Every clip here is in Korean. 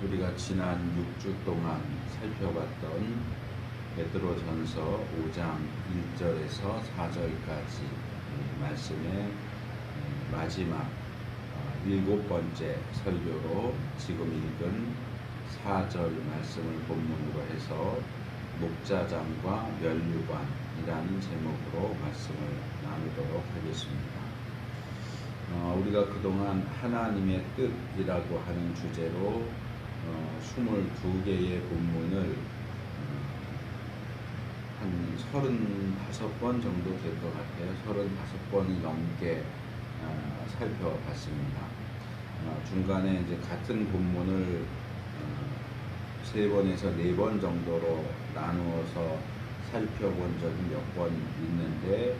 우리가 지난 6주 동안 살펴봤던 베드로전서 5장 1절에서 4절까지 말씀의 마지막 7번째 설교로 지금 읽은 4절 말씀을 본문으로 해서 목자장과 면류관이라는 제목으로 말씀을 나누도록 하겠습니다. 우리가 그동안 하나님의 뜻이라고 하는 주제로 22개의 본문을 한 35번 정도 될 것 같아요. 35번이 넘게 살펴봤습니다. 중간에 이제 같은 본문을 3번에서 4번 정도로 나누어서 살펴본 적이 몇 번 있는데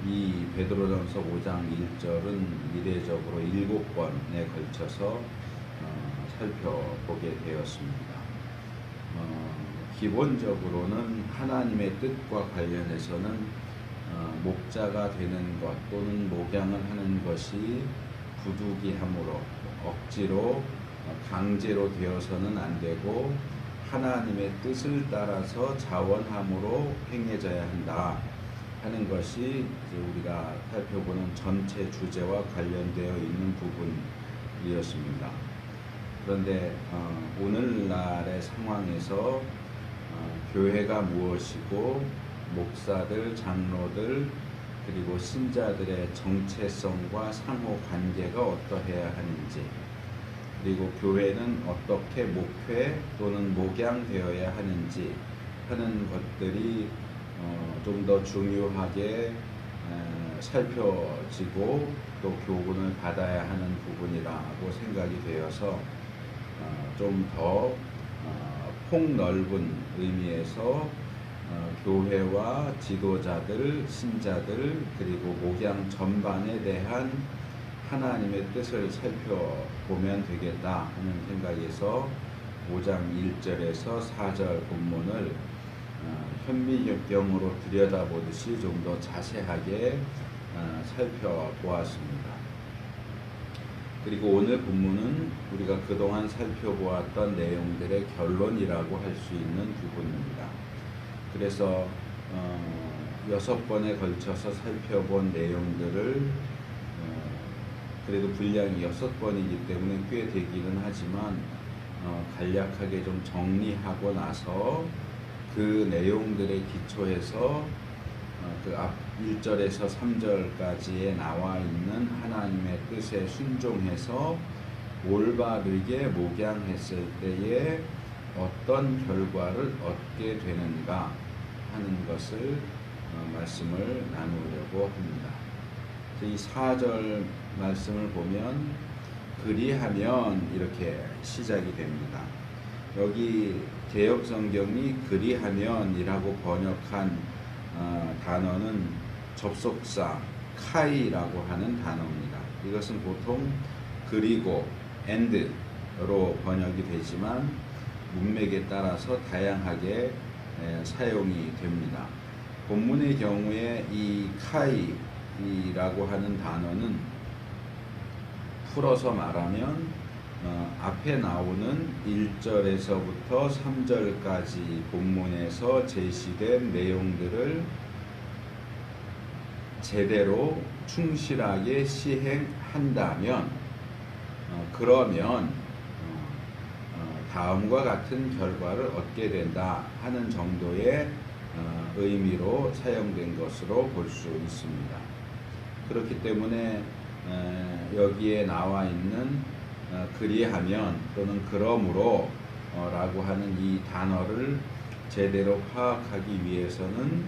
이 베드로전서 5장 1절은 이례적으로 7번에 걸쳐서 살펴보게 되었습니다. 기본적으로는 하나님의 뜻과 관련해서는 목자가 되는 것 또는 목양을 하는 것이 부득이함으로 억지로 강제로 되어서는 안 되고 하나님의 뜻을 따라서 자원함으로 행해져야 한다 하는 것이 이제 우리가 살펴보는 전체 주제와 관련되어 있는 부분이었습니다. 그런데 오늘날의 상황에서 교회가 무엇이고 목사들, 장로들 그리고 신자들의 정체성과 상호 관계가 어떠해야 하는지, 그리고 교회는 어떻게 목회 또는 목양되어야 하는지 하는 것들이 좀 더 중요하게 살펴지고 또 교훈을 받아야 하는 부분이라고 생각이 되어서 좀 더 폭넓은 의미에서 교회와 지도자들, 신자들 그리고 목양 전반에 대한 하나님의 뜻을 살펴보면 되겠다 하는 생각에서 5장 1절에서 4절 본문을 현미경으로 들여다보듯이 좀 더 자세하게 살펴보았습니다. 그리고 오늘 본문은 우리가 그동안 살펴보았던 내용들의 결론이라고 할 수 있는 부분입니다. 그래서 6번에 걸쳐서 살펴본 내용들을 그래도 분량이 6번이기 때문에 꽤 되기는 하지만 간략하게 좀 정리하고 나서 그 내용들의 기초에서 그 앞 1절에서 3절까지에 나와 있는 하나님의 뜻에 순종해서 올바르게 목양했을 때에 어떤 결과를 얻게 되는가 하는 것을 말씀을 나누려고 합니다. 이 4절 말씀을 보면 그리하면 이렇게 시작이 됩니다. 여기 개역성경이 그리하면이라고 번역한 단어는 접속사 카이라고 하는 단어입니다. 이것은 보통 그리고 and로 번역이 되지만 문맥에 따라서 다양하게 사용이 됩니다. 본문의 경우에 이 카이라고 하는 단어는 풀어서 말하면 앞에 나오는 1절에서부터 3절까지 본문에서 제시된 내용들을 제대로 충실하게 시행한다면 그러면 다음과 같은 결과를 얻게 된다 하는 정도의 의미로 사용된 것으로 볼 수 있습니다. 그렇기 때문에 여기에 나와 있는 그리하면 또는 그러므로 라고 하는 이 단어를 제대로 파악하기 위해서는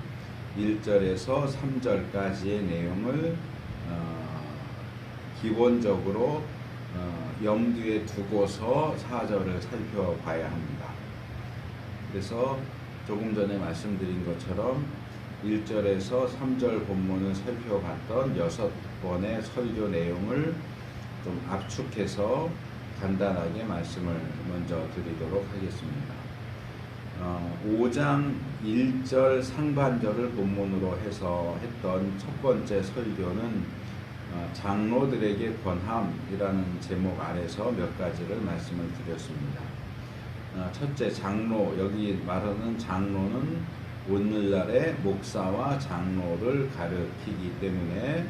1절에서 3절까지의 내용을 기본적으로 염두에 두고서 4절을 살펴봐야 합니다. 그래서 조금 전에 말씀드린 것처럼 1절에서 3절 본문을 살펴봤던 6번의 설교 내용을 좀 압축해서 간단하게 말씀을 먼저 드리도록 하겠습니다. 5장 1절 상반절을 본문으로 해서 했던 첫 번째 설교는 장로들에게 권함이라는 제목 아래서 몇 가지를 말씀을 드렸습니다. 첫째, 장로, 여기 말하는 장로는 오늘날의 목사와 장로를 가리키기 때문에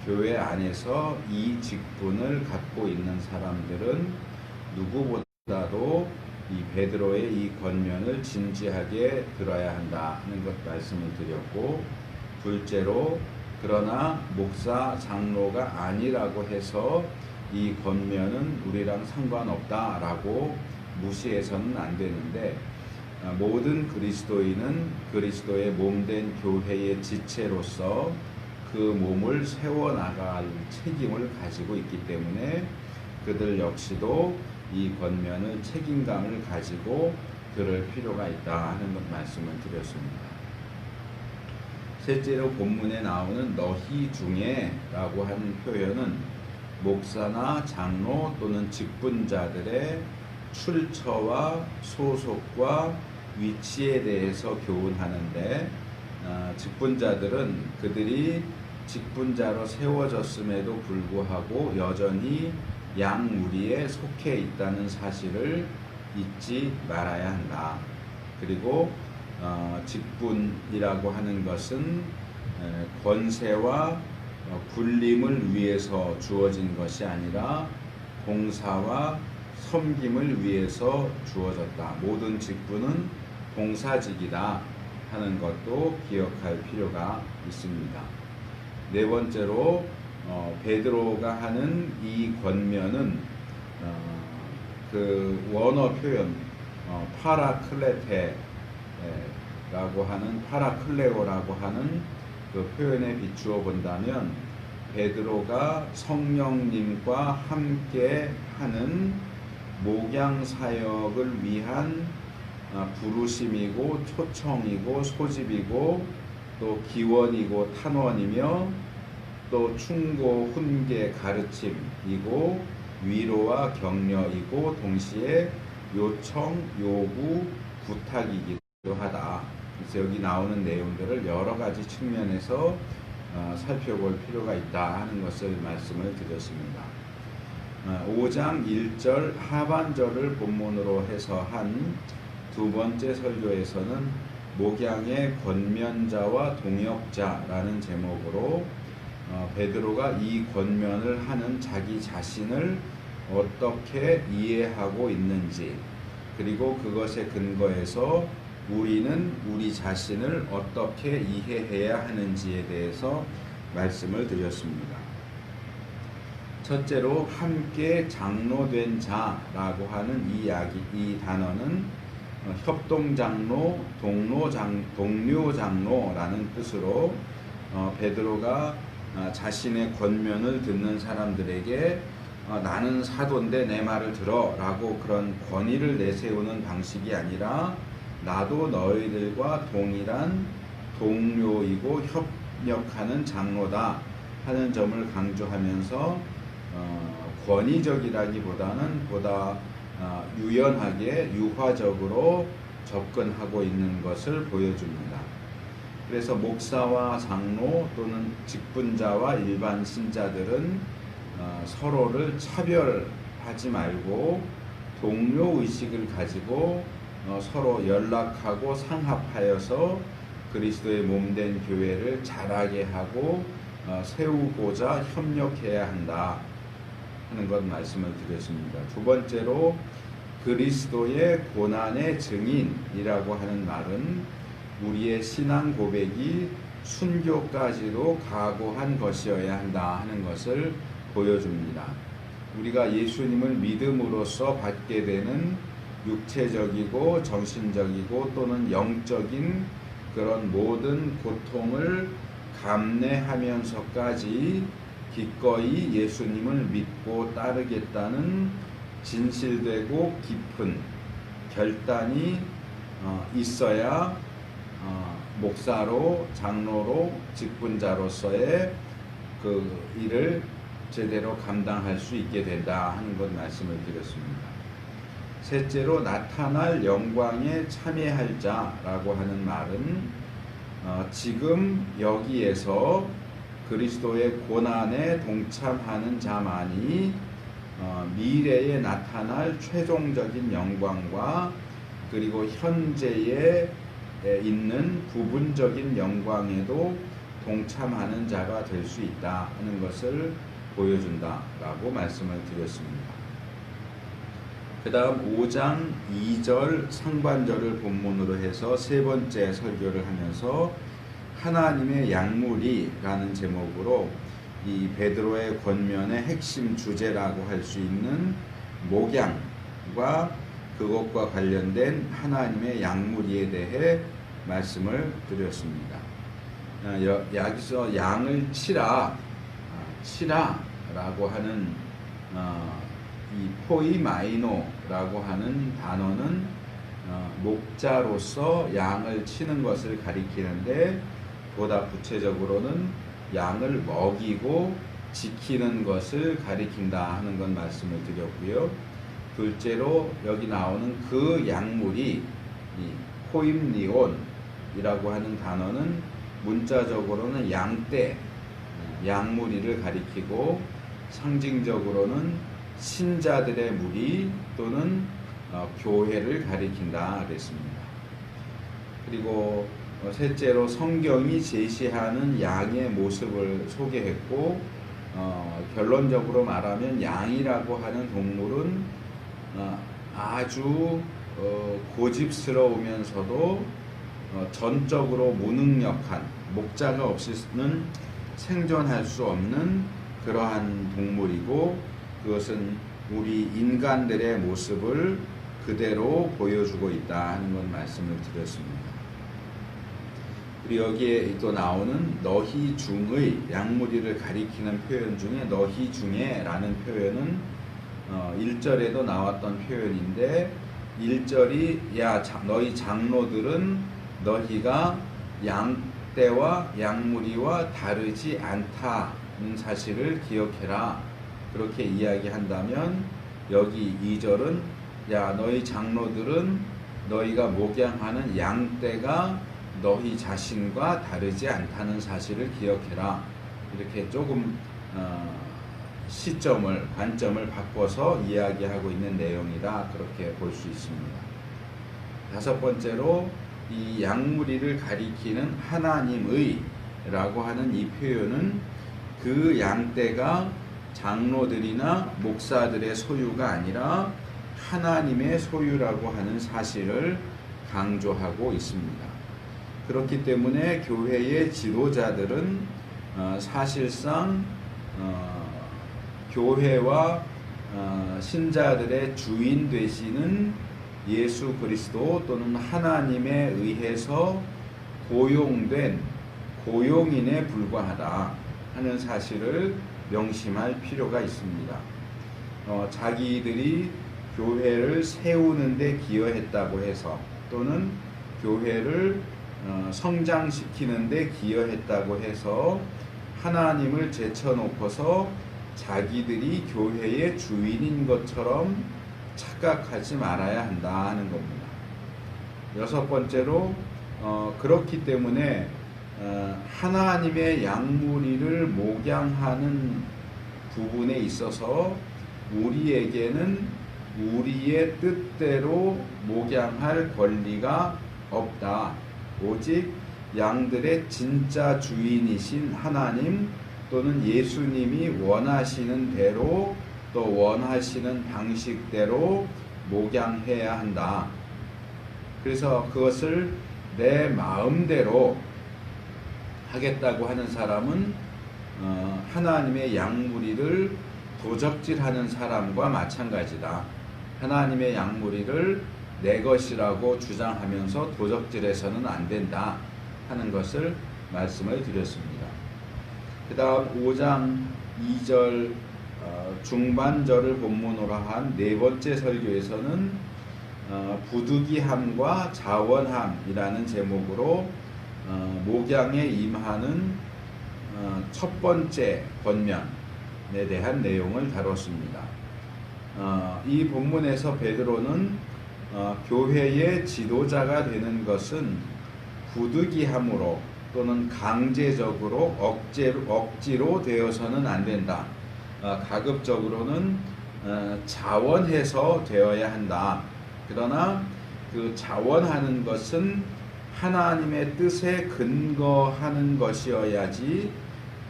교회 안에서 이 직분을 갖고 있는 사람들은 누구보다도 이 베드로의 이 권면을 진지하게 들어야 한다 하는 것 말씀을 드렸고, 둘째로 그러나 목사 장로가 아니라고 해서 이 권면은 우리랑 상관없다라고 무시해서는 안 되는데, 모든 그리스도인은 그리스도의 몸된 교회의 지체로서 그 몸을 세워나갈 책임을 가지고 있기 때문에 그들 역시도 이 권면을 책임감을 가지고 들을 필요가 있다 하는 것 말씀을 드렸습니다. 셋째로 본문에 나오는 너희 중에 라고 하는 표현은 목사나 장로 또는 직분자들의 출처와 소속과 위치에 대해서 교훈하는데, 직분자들은 그들이 직분자로 세워졌음에도 불구하고 여전히 양무리에 속해 있다는 사실을 잊지 말아야 한다. 그리고 직분이라고 하는 것은 권세와 군림을 위해서 주어진 것이 아니라 봉사와 섬김을 위해서 주어졌다. 모든 직분은 봉사직이다 하는 것도 기억할 필요가 있습니다. 네 번째로 베드로가 하는 이 권면은 그 원어 표현 파라클레테라고 하는 파라클레오라고 하는 그 표현에 비추어 본다면 베드로가 성령님과 함께 하는 목양 사역을 위한 부르심이고 초청이고 소집이고 또 기원이고 탄원이며 또 충고, 훈계, 가르침이고 위로와 격려이고 동시에 요청, 요구, 부탁이기도 하다. 그래서 여기 나오는 내용들을 여러 가지 측면에서 살펴볼 필요가 있다 하는 것을 말씀을 드렸습니다. 5장 1절 하반절을 본문으로 해서 한 두 번째 설교에서는 목양의 권면자와 동역자라는 제목으로 베드로가 이 권면을 하는 자기 자신을 어떻게 이해하고 있는지, 그리고 그것에 근거해서 우리는 우리 자신을 어떻게 이해해야 하는지에 대해서 말씀을 드렸습니다. 첫째로 함께 장로된 자라고 하는 이 단어는 협동장로, 동료장로라는 뜻으로 베드로가 자신의 권면을 듣는 사람들에게 나는 사도인데 내 말을 들어 라고 그런 권위를 내세우는 방식이 아니라 나도 너희들과 동일한 동료이고 협력하는 장로다 하는 점을 강조하면서 권위적이라기보다는 보다 유연하게 유화적으로 접근하고 있는 것을 보여줍니다. 그래서 목사와 장로 또는 직분자와 일반 신자들은 서로를 차별하지 말고 동료 의식을 가지고 서로 연락하고 상합하여서 그리스도의 몸된 교회를 자라게 하고 세우고자 협력해야 한다 하는 것 말씀을 드렸습니다. 두 번째로 그리스도의 고난의 증인이라고 하는 말은 우리의 신앙 고백이 순교까지도 각오한 것이어야 한다 하는 것을 보여줍니다. 우리가 예수님을 믿음으로써 받게 되는 육체적이고 정신적이고 또는 영적인 그런 모든 고통을 감내하면서까지 기꺼이 예수님을 믿고 따르겠다는 진실되고 깊은 결단이 있어야 목사로, 장로로, 직분자로서의 그 일을 제대로 감당할 수 있게 된다 하는 것 말씀을 드렸습니다. 셋째로 나타날 영광에 참여할 자라고 하는 말은 지금 여기에서 그리스도의 고난에 동참하는 자만이 미래에 나타날 최종적인 영광과 그리고 현재에 있는 부분적인 영광에도 동참하는 자가 될 수 있다 하는 것을 보여준다라고 말씀을 드렸습니다. 그 다음 5장 2절 상반절을 본문으로 해서 세 번째 설교를 하면서 하나님의 약물이라는 제목으로 이 베드로의 권면의 핵심 주제라고 할 수 있는 목양과 그것과 관련된 하나님의 약물이에 대해 말씀을 드렸습니다. 여기서 양을 치라라고 하는 이 포이마이노라고 하는 단어는 목자로서 양을 치는 것을 가리키는데 보다 구체적으로는 양을 먹이고 지키는 것을 가리킨다 하는 건 말씀을 드렸고요. 둘째로 여기 나오는 그 약물이 이 포임리온이라고 하는 단어는 문자적으로는 양떼, 양무리를 가리키고 상징적으로는 신자들의 무리 또는 교회를 가리킨다 그랬습니다. 그리고 셋째로 성경이 제시하는 양의 모습을 소개했고 결론적으로 말하면 양이라고 하는 동물은 아주 고집스러우면서도 전적으로 무능력한 목자가 없이는 생존할 수 없는 그러한 동물이고 그것은 우리 인간들의 모습을 그대로 보여주고 있다 하는 건 말씀을 드렸습니다. 그리고 여기에 또 나오는 너희 중의 양무리를 가리키는 표현 중에 너희 중에 라는 표현은 1절에도 나왔던 표현인데 1절이 야 너희 장로들은 너희가 양떼와 양무리와 다르지 않다는 사실을 기억해라 그렇게 이야기한다면 여기 2절은 야 너희 장로들은 너희가 목양하는 양떼가 너희 자신과 다르지 않다는 사실을 기억해라 이렇게 조금 시점을 관점을 바꿔서 이야기하고 있는 내용이다 그렇게 볼 수 있습니다. 다섯 번째로 이 양무리를 가리키는 하나님의 라고 하는 이 표현은 그 양떼가 장로들이나 목사들의 소유가 아니라 하나님의 소유라고 하는 사실을 강조하고 있습니다. 그렇기 때문에 교회의 지도자들은 사실상 교회와 신자들의 주인 되시는 예수 그리스도 또는 하나님에 의해서 고용된 고용인에 불과하다 하는 사실을 명심할 필요가 있습니다. 자기들이 교회를 세우는 데 기여했다고 해서 또는 교회를 성장시키는 데 기여했다고 해서 하나님을 제쳐놓고서 자기들이 교회의 주인인 것처럼 착각하지 말아야 한다 하는 겁니다. 여섯 번째로 그렇기 때문에 하나님의 양무리를 목양하는 부분에 있어서 우리에게는 우리의 뜻대로 목양할 권리가 없다. 오직 양들의 진짜 주인이신 하나님 또는 예수님이 원하시는 대로 또 원하시는 방식대로 목양해야 한다. 그래서 그것을 내 마음대로 하겠다고 하는 사람은 하나님의 양무리를 도적질하는 사람과 마찬가지다. 하나님의 양무리를 내 것이라고 주장하면서 도적질해서는 안 된다 하는 것을 말씀을 드렸습니다. 그 다음 5장 2절 중반절을 본문으로 한 네 번째 설교에서는 부득이함과 자원함이라는 제목으로 목양에 임하는 첫 번째 권면에 대한 내용을 다뤘습니다. 이 본문에서 베드로는 교회의 지도자가 되는 것은 부득이함으로 또는 강제적으로 억지로 되어서는 안 된다. 가급적으로는 자원해서 되어야 한다. 그러나 그 자원하는 것은 하나님의 뜻에 근거하는 것이어야지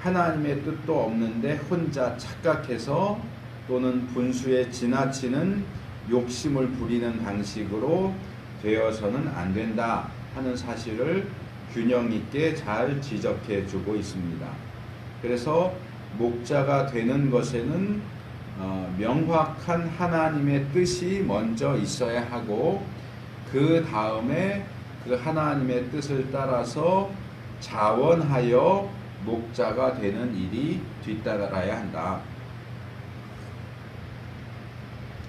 하나님의 뜻도 없는데 혼자 착각해서 또는 분수에 지나치는 욕심을 부리는 방식으로 되어서는 안 된다 하는 사실을 균형 있게 잘 지적해 주고 있습니다. 그래서 목자가 되는 것에는 명확한 하나님의 뜻이 먼저 있어야 하고 그 다음에 그 하나님의 뜻을 따라서 자원하여 목자가 되는 일이 뒤따라야 한다.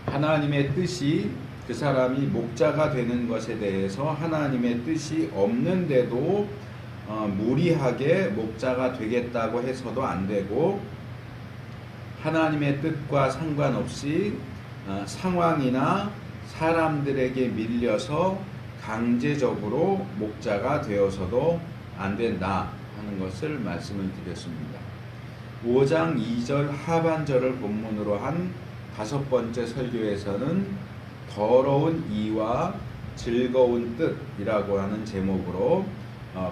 하나님의 뜻이 그 사람이 목자가 되는 것에 대해서 하나님의 뜻이 없는데도 무리하게 목자가 되겠다고 해서도 안 되고 하나님의 뜻과 상관없이 상황이나 사람들에게 밀려서 강제적으로 목자가 되어서도 안 된다 하는 것을 말씀을 드렸습니다. 5장 2절 하반절을 본문으로 한 5번째 설교에서는 더러운 이와 즐거운 뜻이라고 하는 제목으로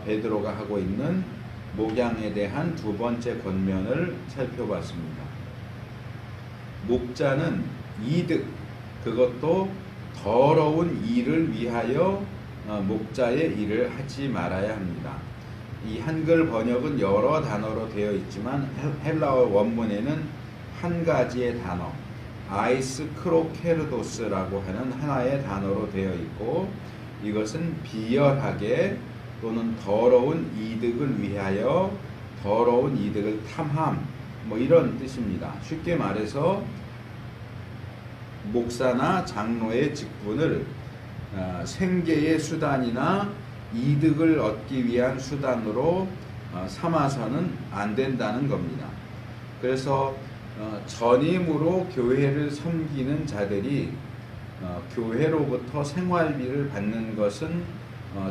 베드로가 하고 있는 목양에 대한 2번째 권면을 살펴봤습니다. 목자는 이득, 그것도 더러운 일을 위하여 목자의 일을 하지 말아야 합니다. 이 한글 번역은 여러 단어로 되어 있지만 헬라어 원문에는 한 가지의 단어 아이스 크로케르도스라고 하는 하나의 단어로 되어 있고 이것은 비열하게 또는 더러운 이득을 위하여 더러운 이득을 탐함 이런 뜻입니다. 쉽게 말해서 목사나 장로의 직분을 생계의 수단이나 이득을 얻기 위한 수단으로 삼아서는 안 된다는 겁니다. 그래서 전임으로 교회를 섬기는 자들이 교회로부터 생활비를 받는 것은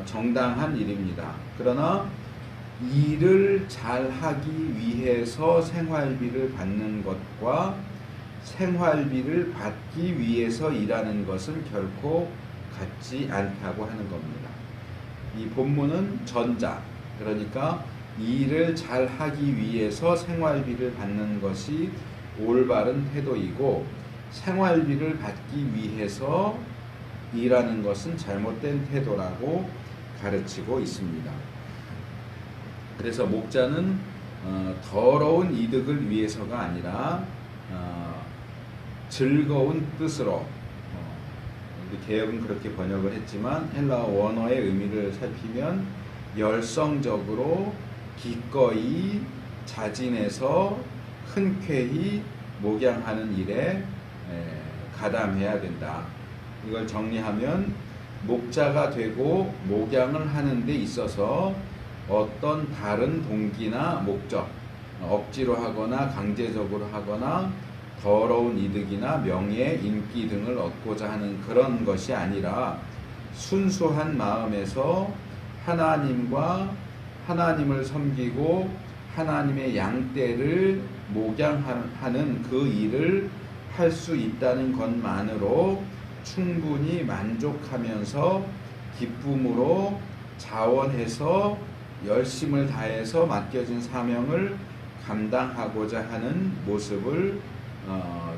정당한 일입니다. 그러나 일을 잘하기 위해서 생활비를 받는 것과 생활비를 받기 위해서 일하는 것은 결코 같지 않다고 하는 겁니다. 이 본문은 전자, 그러니까 일을 잘하기 위해서 생활비를 받는 것이 올바른 태도이고 생활비를 받기 위해서 일하는 것은 잘못된 태도라고 가르치고 있습니다. 그래서 목자는 더러운 이득을 위해서가 아니라 즐거운 뜻으로 개역은 그렇게 번역을 했지만 헬라어 원어의 의미를 살피면 열성적으로 기꺼이 자진해서 흔쾌히 목양하는 일에 가담해야 된다. 이걸 정리하면 목자가 되고 목양을 하는 데 있어서 어떤 다른 동기나 목적, 억지로 하거나 강제적으로 하거나 더러운 이득이나 명예, 인기 등을 얻고자 하는 그런 것이 아니라 순수한 마음에서 하나님과 하나님을 섬기고 하나님의 양떼를 목양하는 그 일을 할 수 있다는 것만으로 충분히 만족하면서 기쁨으로 자원해서 열심을 다해서 맡겨진 사명을 감당하고자 하는 모습을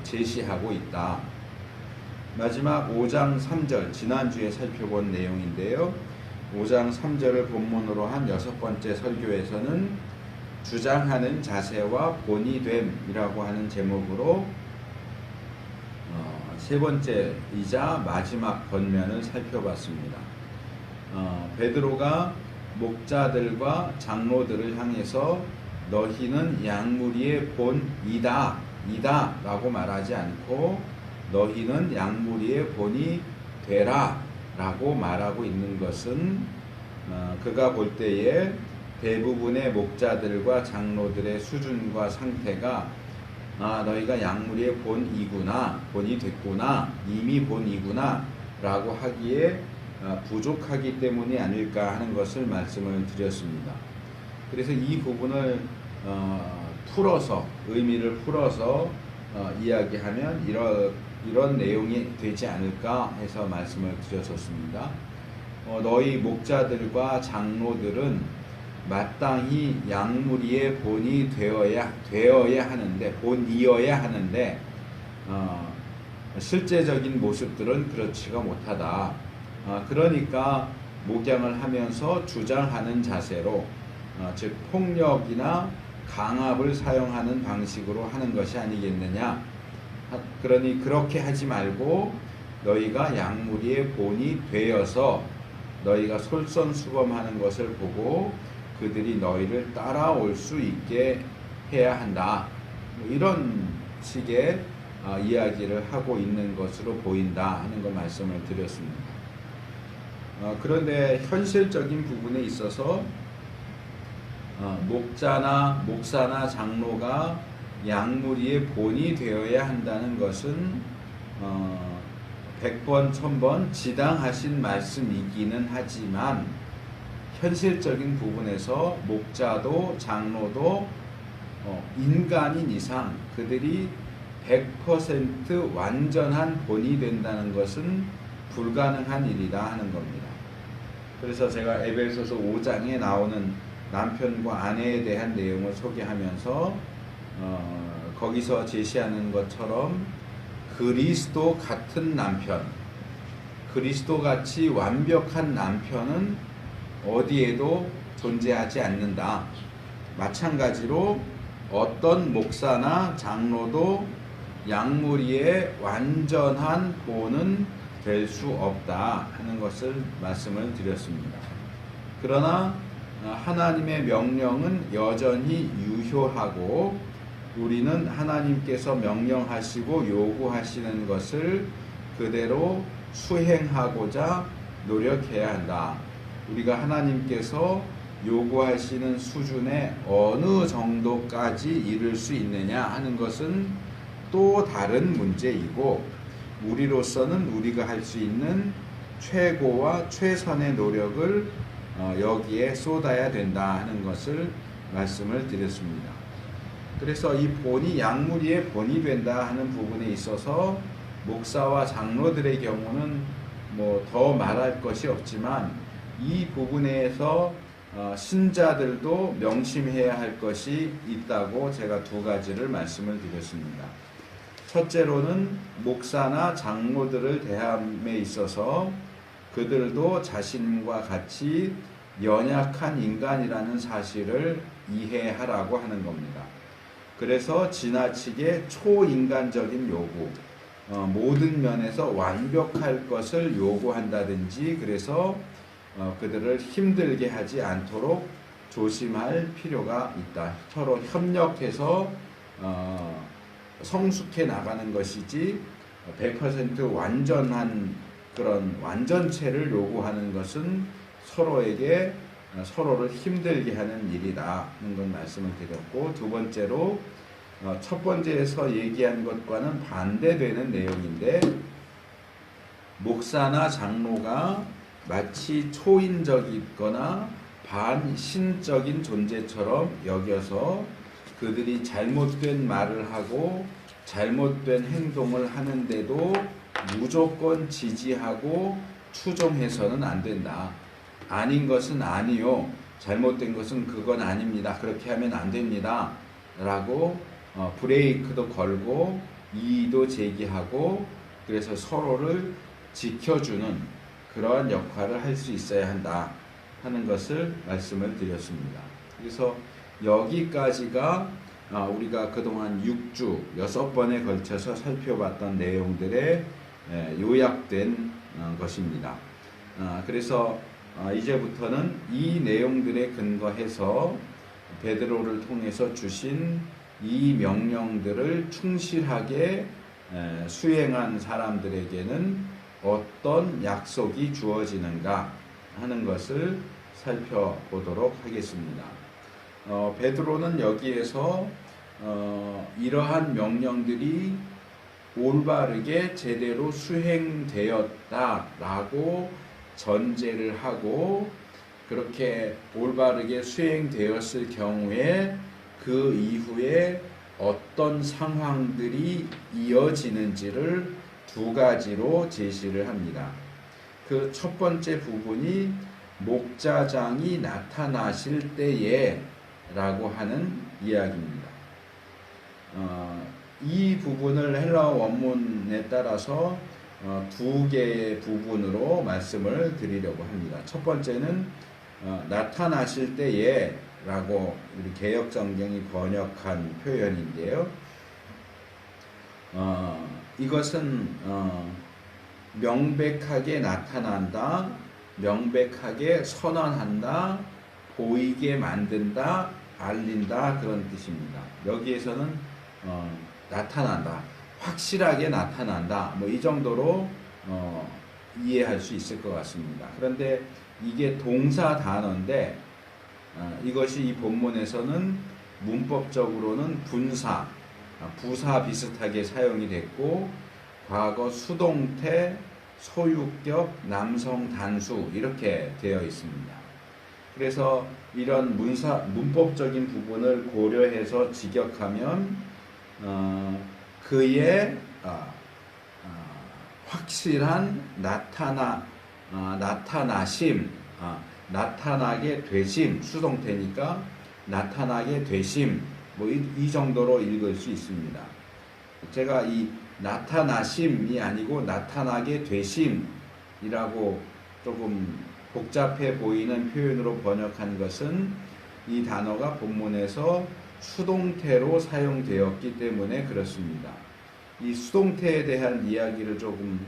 제시하고 있다. 마지막 5장 3절 지난주에 살펴본 내용인데요. 5장 3절을 본문으로 한 6번째 설교에서는 주장하는 자세와 본이 됨이라고 하는 제목으로 세 번째이자 마지막 권면을 살펴봤습니다. 베드로가 목자들과 장로들을 향해서 너희는 양무리의 본이다 라고 말하지 않고 너희는 양무리의 본이 되라 라고 말하고 있는 것은 그가 볼 때에 대부분의 목자들과 장로들의 수준과 상태가 너희가 양무리의 본이 됐구나 이미 본이구나 라고 하기에 부족하기 때문이 아닐까 하는 것을 말씀을 드렸습니다. 그래서 이 부분을 풀어서 의미를 풀어서 이야기하면 이런 내용이 되지 않을까 해서 말씀을 드렸었습니다. 너희 목자들과 장로들은 마땅히 양무리의 본이 되어야 하는데 실제적인 모습들은 그렇지가 못하다. 그러니까 목양을 하면서 주장하는 자세로 즉 폭력이나 강압을 사용하는 방식으로 하는 것이 아니겠느냐. 그러니 그렇게 하지 말고 너희가 양무리의 본이 되어서 너희가 솔선수범하는 것을 보고 그들이 너희를 따라올 수 있게 해야 한다. 이런 식의 이야기를 하고 있는 것으로 보인다 하는 걸 말씀을 드렸습니다. 그런데 현실적인 부분에 있어서 목사나 장로가 양무리의 본이 되어야 한다는 것은 100번 1000번 지당하신 말씀이기는 하지만 현실적인 부분에서 목자도 장로도 인간인 이상 그들이 100% 완전한 본이 된다는 것은 불가능한 일이다 하는 겁니다. 그래서 제가 에베소서 5장에 나오는 남편과 아내에 대한 내용을 소개하면서 거기서 제시하는 것처럼 그리스도 같은 남편, 그리스도같이 완벽한 남편은 어디에도 존재하지 않는다. 마찬가지로 어떤 목사나 장로도 양무리의 완전한 본은 될 수 없다 하는 것을 말씀을 드렸습니다. 그러나 하나님의 명령은 여전히 유효하고 우리는 하나님께서 명령하시고 요구하시는 것을 그대로 수행하고자 노력해야 한다. 우리가 하나님께서 요구하시는 수준에 어느 정도까지 이를 수 있느냐 하는 것은 또 다른 문제이고 우리로서는 우리가 할 수 있는 최고와 최선의 노력을 여기에 쏟아야 된다 하는 것을 말씀을 드렸습니다. 그래서 이 본이 양무리의 본이 된다 하는 부분에 있어서 목사와 장로들의 경우는 뭐 더 말할 것이 없지만 이 부분에서 신자들도 명심해야 할 것이 있다고 제가 두 가지를 말씀을 드렸습니다. 첫째로는 목사나 장로들을 대함에 있어서 그들도 자신과 같이 연약한 인간이라는 사실을 이해하라고 하는 겁니다. 그래서 지나치게 초인간적인 요구, 모든 면에서 완벽할 것을 요구한다든지 그래서 그들을 힘들게 하지 않도록 조심할 필요가 있다. 서로 협력해서 성숙해 나가는 것이지 100% 완전한 그런 완전체를 요구하는 것은 서로를 힘들게 하는 일이다 하는 건 말씀을 드렸고 두 번째로 첫 번째에서 얘기한 것과는 반대되는 내용인데 목사나 장로가 마치 초인적이거나 반신적인 존재처럼 여겨서 그들이 잘못된 말을 하고 잘못된 행동을 하는데도 무조건 지지하고 추종해서는 안 된다. 아닌 것은 아니요. 잘못된 것은 그건 아닙니다. 그렇게 하면 안 됩니다. 라고 브레이크도 걸고 이의도 제기하고 그래서 서로를 지켜주는 그러한 역할을 할 수 있어야 한다 하는 것을 말씀을 드렸습니다. 그래서 여기까지가 우리가 그동안 6주 6번에 걸쳐서 살펴봤던 내용들의 요약된 것입니다. 그래서 이제부터는 이 내용들에 근거해서 베드로를 통해서 주신 이 명령들을 충실하게 수행한 사람들에게는 어떤 약속이 주어지는가 하는 것을 살펴보도록 하겠습니다. 베드로는 여기에서 이러한 명령들이 올바르게 제대로 수행되었다라고 전제를 하고 그렇게 올바르게 수행되었을 경우에 그 이후에 어떤 상황들이 이어지는지를 두 가지로 제시를 합니다. 그 첫 번째 부분이 목자장이 나타나실 때에 라고 하는 이야기입니다. 이 부분을 헬라어 원문에 따라서 두 개의 부분으로 말씀을 드리려고 합니다. 첫 번째는 나타나실 때에 라고 우리 개역성경이 번역한 표현인데요. 이것은 명백하게 나타난다, 명백하게 선언한다, 보이게 만든다, 알린다, 그런 뜻입니다. 여기에서는 나타난다, 확실하게 나타난다, 뭐 이 정도로 이해할 수 있을 것 같습니다. 그런데 이게 동사 단어인데 이것이 이 본문에서는 문법적으로는 분사, 부사 비슷하게 사용이 됐고, 과거 수동태, 소유격, 남성 단수 이렇게 되어 있습니다. 그래서 이런 문법적인 부분을 고려해서 직역하면 그의 확실한 나타나심, 나타나게 되심, 수동태니까 나타나게 되심, 뭐 이 정도로 읽을 수 있습니다. 제가 이 나타나심이 아니고 나타나게 되심이라고 조금 복잡해 보이는 표현으로 번역한 것은 이 단어가 본문에서 수동태로 사용되었기 때문에 그렇습니다. 이 수동태에 대한 이야기를 조금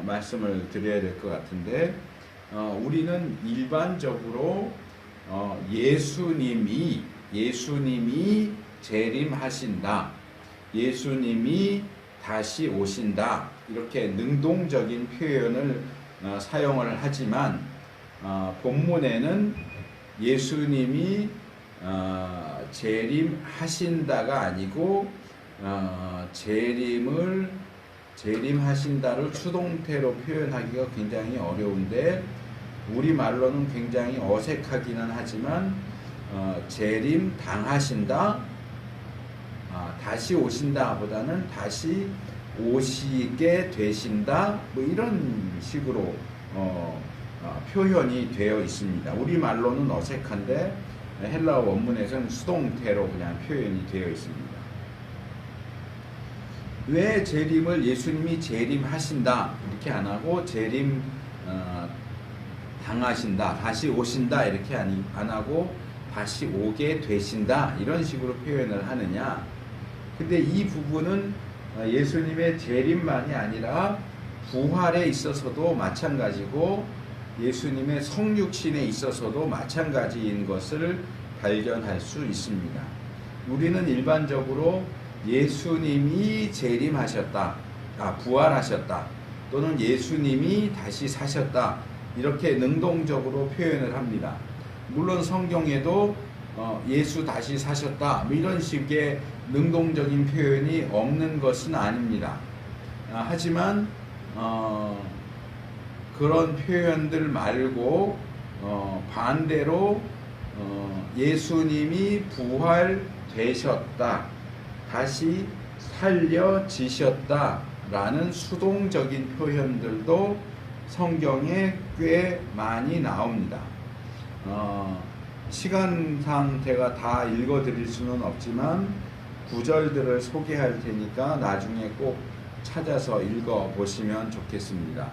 말씀을 드려야 될 것 같은데, 우리는 일반적으로 예수님이 재림하신다, 예수님이 다시 오신다, 이렇게 능동적인 표현을 사용을 하지만 본문에는 예수님이 재림하신다가 아니고 재림하신다를 수동태로 표현하기가 굉장히 어려운데, 우리말로는 굉장히 어색하기는 하지만 재림당하신다, 다시 오신다 보다는 다시 오시게 되신다, 뭐 이런 식으로 표현이 되어 있습니다. 우리말로는 어색한데 헬라어 원문에서는 수동태로 그냥 표현이 되어 있습니다. 왜 재림을 예수님이 재림하신다 이렇게 안 하고 재림 당하신다, 다시 오신다 이렇게 안 하고 다시 오게 되신다 이런 식으로 표현을 하느냐? 근데 이 부분은 예수님의 재림만이 아니라 부활에 있어서도 마찬가지고 예수님의 성육신에 있어서도 마찬가지인 것을 발견할 수 있습니다. 우리는 일반적으로 예수님이 재림하셨다, 부활하셨다, 또는 예수님이 다시 사셨다 이렇게 능동적으로 표현을 합니다. 물론 성경에도 예수 다시 사셨다 뭐 이런 식의 능동적인 표현이 없는 것은 아닙니다. 하지만 그런 표현들 말고 반대로 예수님이 부활되셨다, 다시 살려지셨다 라는 수동적인 표현들도 성경에 꽤 많이 나옵니다. 시간상 제가 다 읽어드릴 수는 없지만 구절들을 소개할 테니까 나중에 꼭 찾아서 읽어보시면 좋겠습니다.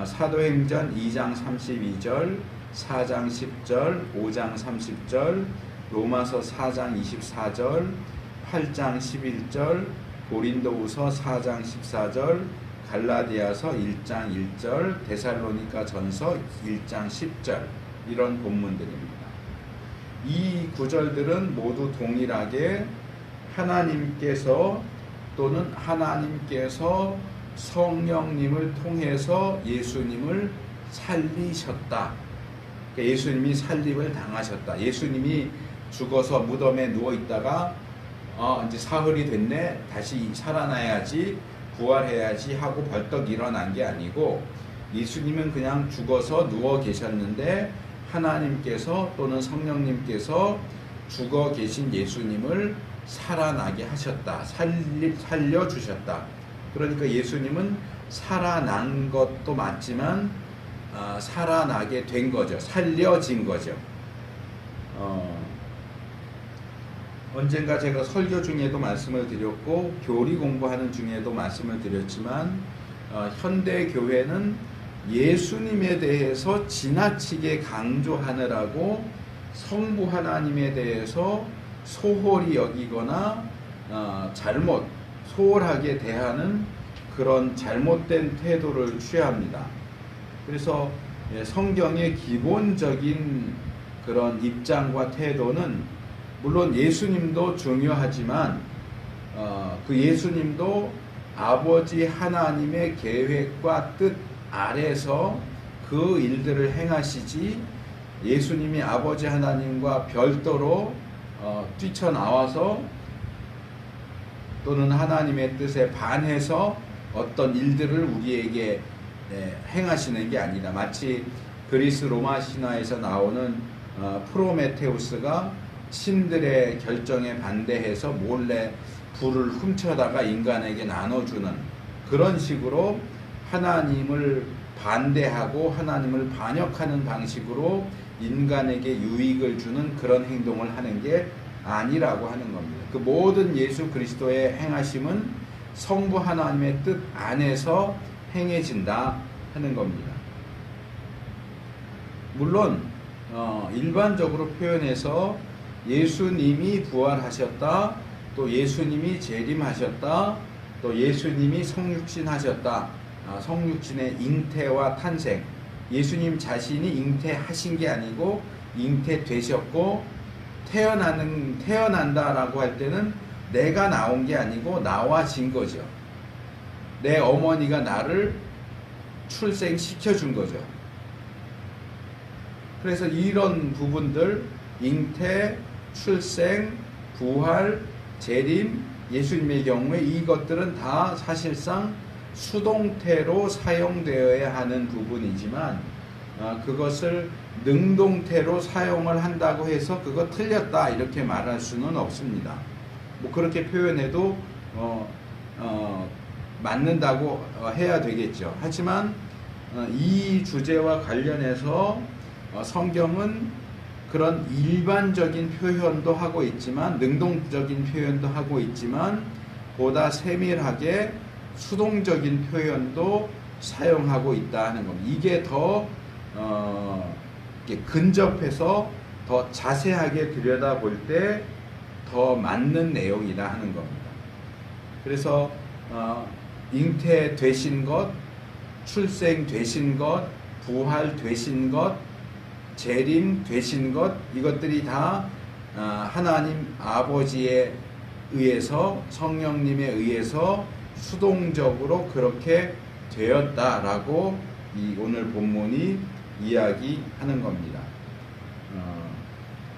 사도행전 2장 32절, 4장 10절, 5장 30절, 로마서 4장 24절, 8장 11절, 고린도후서 4장 14절, 갈라디아서 1장 1절, 데살로니가 전서 1장 10절 이런 본문들입니다. 이 구절들은 모두 동일하게 하나님께서 또는 하나님께서 성령님을 통해서 예수님을 살리셨다. 그러니까 예수님이 살림을 당하셨다. 예수님이 죽어서 무덤에 누워 있다가 이제 사흘이 됐네, 다시 살아나야지, 부활해야지 하고 벌떡 일어난 게 아니고, 예수님은 그냥 죽어서 누워 계셨는데 하나님께서 또는 성령님께서 죽어 계신 예수님을 살아나게 하셨다. 살려주셨다. 그러니까 예수님은 살아난 것도 맞지만 살아나게 된 거죠. 살려진 거죠. 언젠가 제가 설교 중에도 말씀을 드렸고 교리 공부하는 중에도 말씀을 드렸지만 현대 교회는 예수님에 대해서 지나치게 강조하느라고 성부 하나님에 대해서 소홀히 여기거나 소홀하게 대하는 그런 잘못된 태도를 취합니다. 그래서 성경의 기본적인 그런 입장과 태도는 물론 예수님도 중요하지만 그 예수님도 아버지 하나님의 계획과 뜻 아래서 그 일들을 행하시지 예수님이 아버지 하나님과 별도로 뛰쳐나와서 또는 하나님의 뜻에 반해서 어떤 일들을 우리에게 행하시는 게 아니다. 마치 그리스 로마 신화에서 나오는 프로메테우스가 신들의 결정에 반대해서 몰래 불을 훔쳐다가 인간에게 나눠주는 그런 식으로 하나님을 반대하고 하나님을 반역하는 방식으로 인간에게 유익을 주는 그런 행동을 하는 게 아니라고 하는 겁니다. 그 모든 예수 그리스도의 행하심은 성부 하나님의 뜻 안에서 행해진다 하는 겁니다. 물론 일반적으로 표현해서 예수님이 부활하셨다, 또 예수님이 재림하셨다, 또 예수님이 성육신하셨다, 성육신의 잉태와 탄생, 예수님 자신이 잉태하신 게 아니고 잉태되셨고 태어난다라고 할 때는 내가 나온 게 아니고 나와진 거죠. 내 어머니가 나를 출생시켜 준 거죠. 그래서 이런 부분들 잉태, 출생, 부활, 재림, 예수님의 경우에 이것들은 다 사실상 수동태로 사용되어야 하는 부분이지만 그것을 능동태로 사용을 한다고 해서 그거 틀렸다 이렇게 말할 수는 없습니다. 뭐 그렇게 표현해도 맞는다고 해야 되겠죠. 하지만 이 주제와 관련해서 성경은 그런 일반적인 표현도 하고 있지만 능동적인 표현도 하고 있지만 보다 세밀하게 수동적인 표현도 사용하고 있다 하는 겁니다. 이게 더 근접해서 더 자세하게 들여다볼 때 더 맞는 내용이다 하는 겁니다. 그래서 잉태되신 것, 출생되신 것, 부활되신 것, 재림되신 것, 이것들이 다 하나님 아버지에 의해서 성령님에 의해서 수동적으로 그렇게 되었다라고 이 오늘 본문이 이야기하는 겁니다.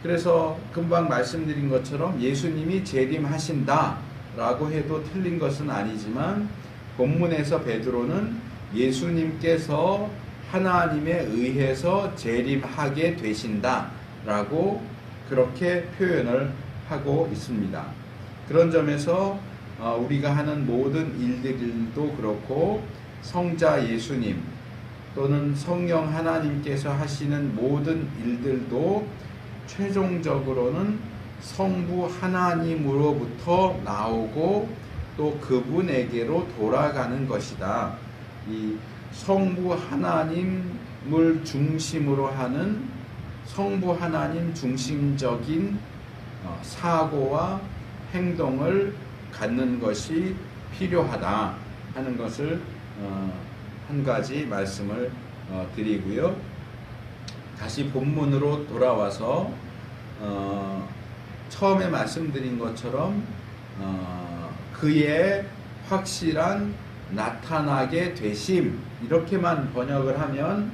그래서 금방 말씀드린 것처럼 예수님이 재림하신다라고 해도 틀린 것은 아니지만 본문에서 베드로는 예수님께서 하나님에 의해서 재림하게 되신다라고 그렇게 표현을 하고 있습니다. 그런 점에서 우리가 하는 모든 일들도 그렇고 성자 예수님 또는 성령 하나님께서 하시는 모든 일들도 최종적으로는 성부 하나님으로부터 나오고 또 그분에게로 돌아가는 것이다. 이 성부 하나님을 중심으로 하는 성부 하나님 중심적인 사고와 행동을 갖는 것이 필요하다 하는 것을 한 가지 말씀을 드리고요. 다시 본문으로 돌아와서 처음에 말씀드린 것처럼 그의 확실한 나타나게 되심 이렇게만 번역을 하면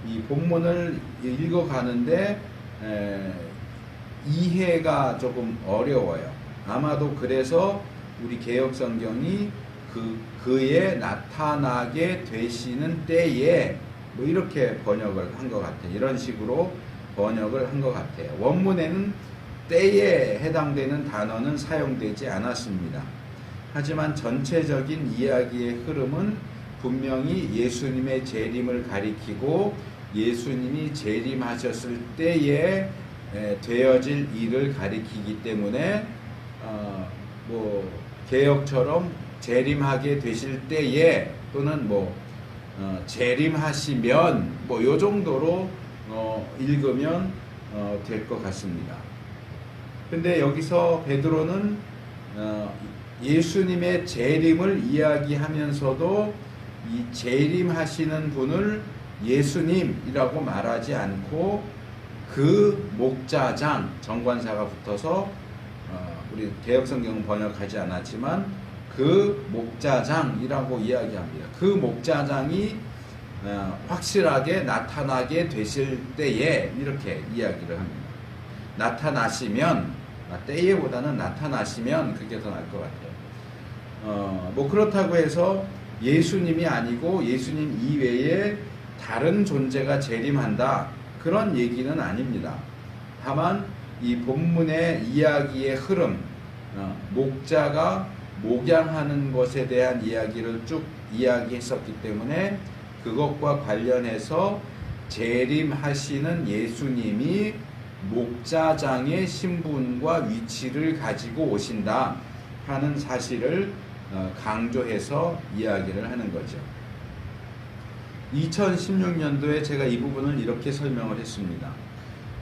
이 본문을 읽어가는데 이해가 조금 어려워요. 아마도 그래서 우리 개역성경이 그의 나타나게 되시는 때에 뭐 이렇게 번역을 한 것 같아요. 이런 식으로 번역을 한 것 같아요. 원문에는 때에 해당되는 단어는 사용되지 않았습니다. 하지만 전체적인 이야기의 흐름은 분명히 예수님의 재림을 가리키고 예수님이 재림하셨을 때에 되어질 일을 가리키기 때문에 개역처럼 재림하게 되실 때에 또는 재림하시면 요 정도로 읽으면 될 것 같습니다. 근데 여기서 베드로는 예수님의 재림을 이야기하면서도 이 재림하시는 분을 예수님이라고 말하지 않고 그 목자장, 정관사가 붙어서 우리 개역성경은 번역하지 않았지만 그 목자장이라고 이야기합니다. 그 목자장이 확실하게 나타나게 되실 때에 이렇게 이야기를 합니다. 나타나시면, 때에보다는 나타나시면 그게 더 나을 것 같아요. 그렇다고 해서 예수님이 아니고 예수님 이외에 다른 존재가 재림한다, 그런 얘기는 아닙니다. 다만 이 본문의 이야기의 흐름, 목자가 목양하는 것에 대한 이야기를 쭉 이야기했었기 때문에 그것과 관련해서 재림하시는 예수님이 목자장의 신분과 위치를 가지고 오신다 하는 사실을 강조해서 이야기를 하는 거죠. 2016년도에 제가 이 부분을 이렇게 설명을 했습니다.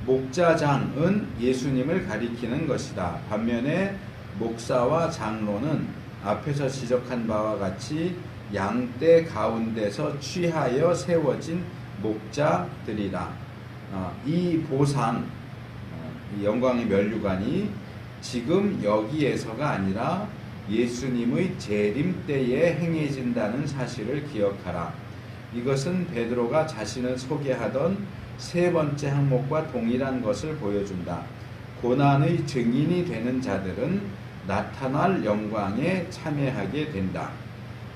목자장은 예수님을 가리키는 것이다. 반면에 목사와 장로는 앞에서 지적한 바와 같이 양떼 가운데서 취하여 세워진 목자들이다. 이 보상, 이 영광의 면류관이 지금 여기에서가 아니라 예수님의 재림 때에 행해진다는 사실을 기억하라. 이것은 베드로가 자신을 소개하던 세 번째 항목과 동일한 것을 보여준다. 고난의 증인이 되는 자들은 나타날 영광에 참여하게 된다.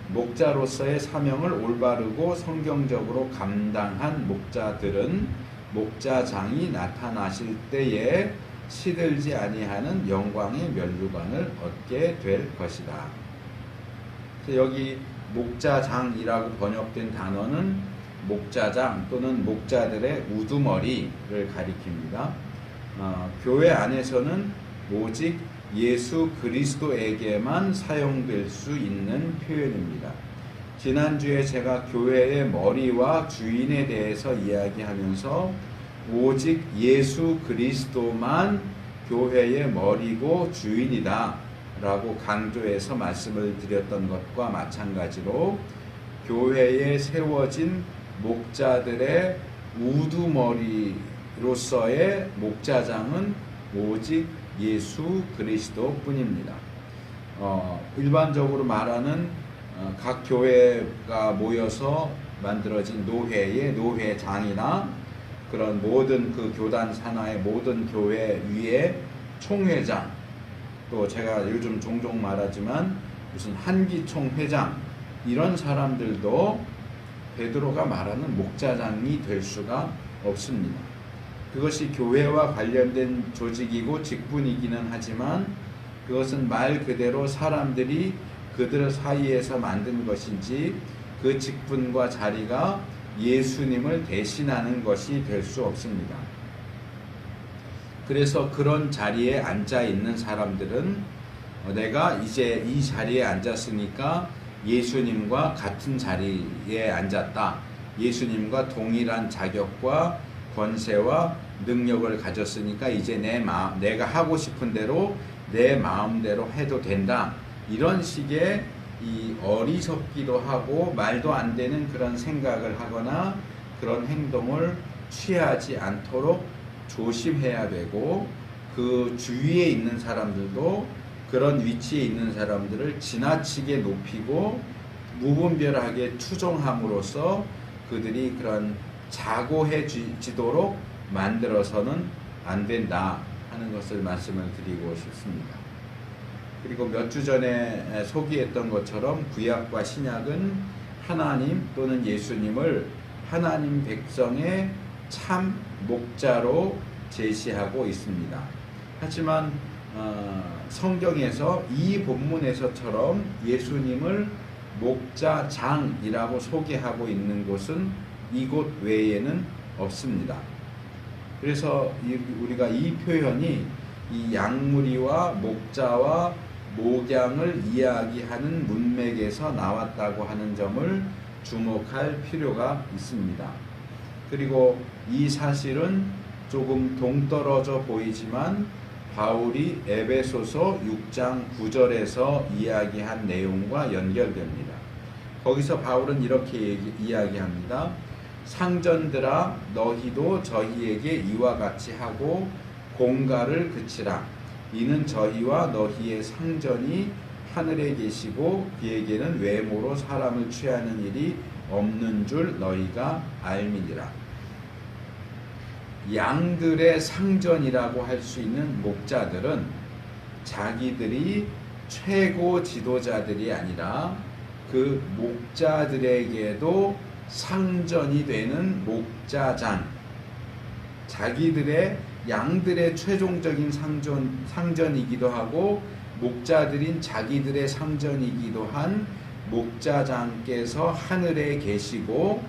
목자로서의 사명을 올바르고 성경적으로 감당한 목자들은 목자장이 나타나실 때에 시들지 아니하는 영광의 면류관을 얻게 될 것이다. 여기 목자장이라고 번역된 단어는 목자장 또는 목자들의 우두머리를 가리킵니다. 교회 안에서는 오직 예수 그리스도에게만 사용될 수 있는 표현입니다. 지난주에 제가 교회의 머리와 주인에 대해서 이야기하면서 오직 예수 그리스도만 교회의 머리고 주인이다 라고 강조해서 말씀을 드렸던 것과 마찬가지로 교회에 세워진 목자들의 우두머리로서의 목자장은 오직 예수 그리스도 뿐입니다. 일반적으로 말하는 각 교회가 모여서 만들어진 노회의 노회장이나 그런 모든 그 교단 산하의 모든 교회 위에 총회장, 또 제가 요즘 종종 말하지만 무슨 한기총 회장, 이런 사람들도 베드로가 말하는 목자장이 될 수가 없습니다. 그것이 교회와 관련된 조직이고 직분이기는 하지만 그것은 말 그대로 사람들이 그들 사이에서 만든 것인지 그 직분과 자리가 예수님을 대신하는 것이 될 수 없습니다. 그래서 그런 자리에 앉아 있는 사람들은 내가 이제 이 자리에 앉았으니까 예수님과 같은 자리에 앉았다. 예수님과 동일한 자격과 권세와 능력을 가졌으니까 이제 내가 하고 싶은 대로 내 마음대로 해도 된다. 이런 식의 이 어리석기도 하고 말도 안 되는 그런 생각을 하거나 그런 행동을 취하지 않도록 조심해야 되고, 그 주위에 있는 사람들도 그런 위치에 있는 사람들을 지나치게 높이고 무분별하게 추종함으로써 그들이 그런 자고해지도록 만들어서는 안 된다 하는 것을 말씀을 드리고 싶습니다. 그리고 몇 주 전에 소개했던 것처럼 구약과 신약은 하나님 또는 예수님을 하나님 백성의 참 목자로 제시하고 있습니다. 하지만 성경에서 이 본문에서처럼 예수님을 목자장이라고 소개하고 있는 곳은 이곳 외에는 없습니다. 그래서 우리가 이 표현이 이 양무리와 목자와 목양을 이야기하는 문맥에서 나왔다고 하는 점을 주목할 필요가 있습니다. 그리고 이 사실은 조금 동떨어져 보이지만 바울이 에베소서 6장 9절에서 이야기한 내용과 연결됩니다. 거기서 바울은 이렇게 이야기합니다. 상전들아 너희도 저희에게 이와 같이 하고 공갈을 그치라. 이는 저희와 너희의 상전이 하늘에 계시고 그에게는 외모로 사람을 취하는 일이 없는 줄 너희가 알미니라. 양들의 상전이라고 할 수 있는 목자들은 자기들이 최고 지도자들이 아니라 그 목자들에게도 상전이 되는 목자장, 자기들의 양들의 최종적인 상전이기도 하고 목자들인 자기들의 상전이기도 한 목자장께서 하늘에 계시고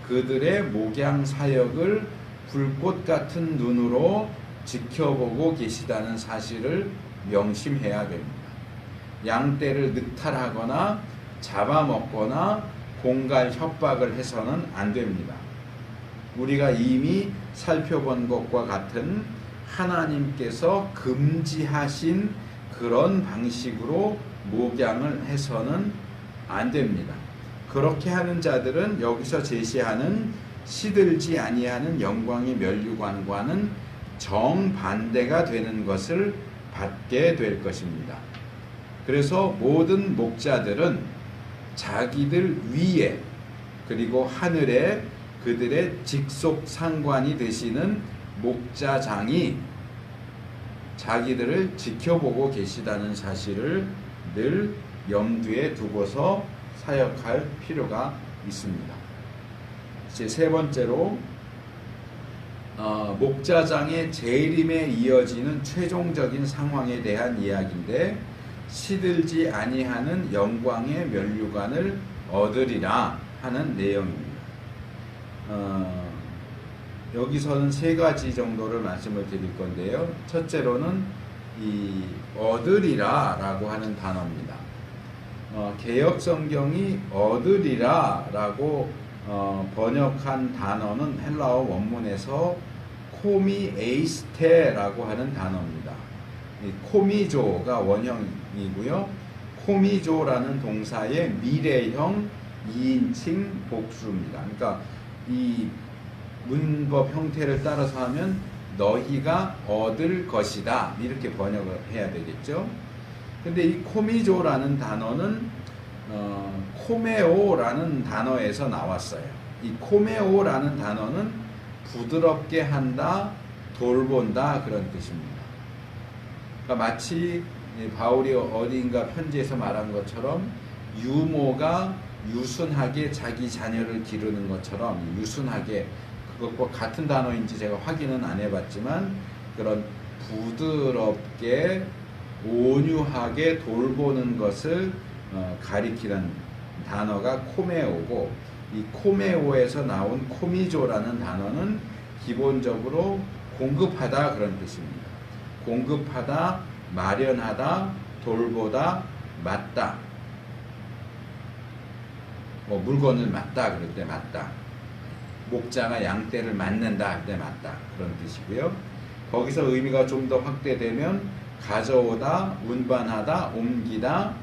그들의 목양 사역을 불꽃 같은 눈으로 지켜보고 계시다는 사실을 명심해야 됩니다. 양떼를 늑탈하거나 잡아먹거나 공갈 협박을 해서는 안 됩니다. 우리가 이미 살펴본 것과 같은 하나님께서 금지하신 그런 방식으로 목양을 해서는 안 됩니다. 그렇게 하는 자들은 여기서 제시하는 시들지 아니하는 영광의 면류관과는 정반대가 되는 것을 받게 될 것입니다. 그래서 모든 목자들은 자기들 위에 그리고 하늘에 그들의 직속 상관이 되시는 목자장이 자기들을 지켜보고 계시다는 사실을 늘 염두에 두고서 사역할 필요가 있습니다. 이제 세 번째로 목자장의 재림에 이어지는 최종적인 상황에 대한 이야기인데 시들지 아니하는 영광의 면류관을 얻으리라 하는 내용입니다. 여기서는 세 가지 정도를 말씀을 드릴 건데요. 첫째로는 이 얻으리라 라고 하는 단어입니다. 개역성경이 얻으리라 라고 번역한 단어는 헬라어 원문에서 코미에이스테라고 하는 단어입니다. 이 코미조가 원형이고요. 코미조라는 동사의 미래형 2인칭 복수입니다. 그러니까 이 문법 형태를 따라서 하면 너희가 얻을 것이다 이렇게 번역을 해야 되겠죠. 근데 이 코미조라는 단어는 코메오라는 단어에서 나왔어요. 이 코메오라는 단어는 부드럽게 한다, 돌본다 그런 뜻입니다. 그러니까 마치 바울이 어딘가 편지에서 말한 것처럼 유모가 유순하게 자기 자녀를 기르는 것처럼 유순하게, 그것과 같은 단어인지 제가 확인은 안 해봤지만 그런 부드럽게 온유하게 돌보는 것을 가리키는 단어가 코메오고, 이 코메오에서 나온 코미조라는 단어는 기본적으로 공급하다 그런 뜻입니다. 공급하다, 마련하다, 돌보다, 맞다. 물건을 맞다 그럴 때 맞다. 목자가 양떼를 맞는다 할 때 맞다 그런 뜻이고요. 거기서 의미가 좀 더 확대되면 가져오다, 운반하다, 옮기다,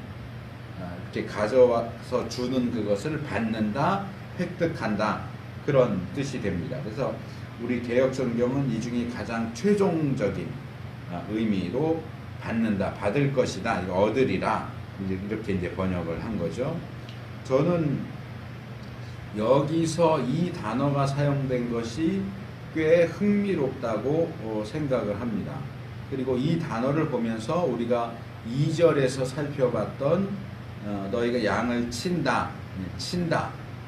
이렇게 가져와서 주는 그것을 받는다, 획득한다 그런 뜻이 됩니다. 그래서 우리 개역성경은 이 중에 가장 최종적인 의미로 받는다, 받을 것이다, 얻으리라 이렇게 이제 번역을 한 거죠. 저는 여기서 이 단어가 사용된 것이 꽤 흥미롭다고 생각을 합니다. 그리고 이 단어를 보면서 우리가 2절에서 살펴봤던 너희가 양을 친다,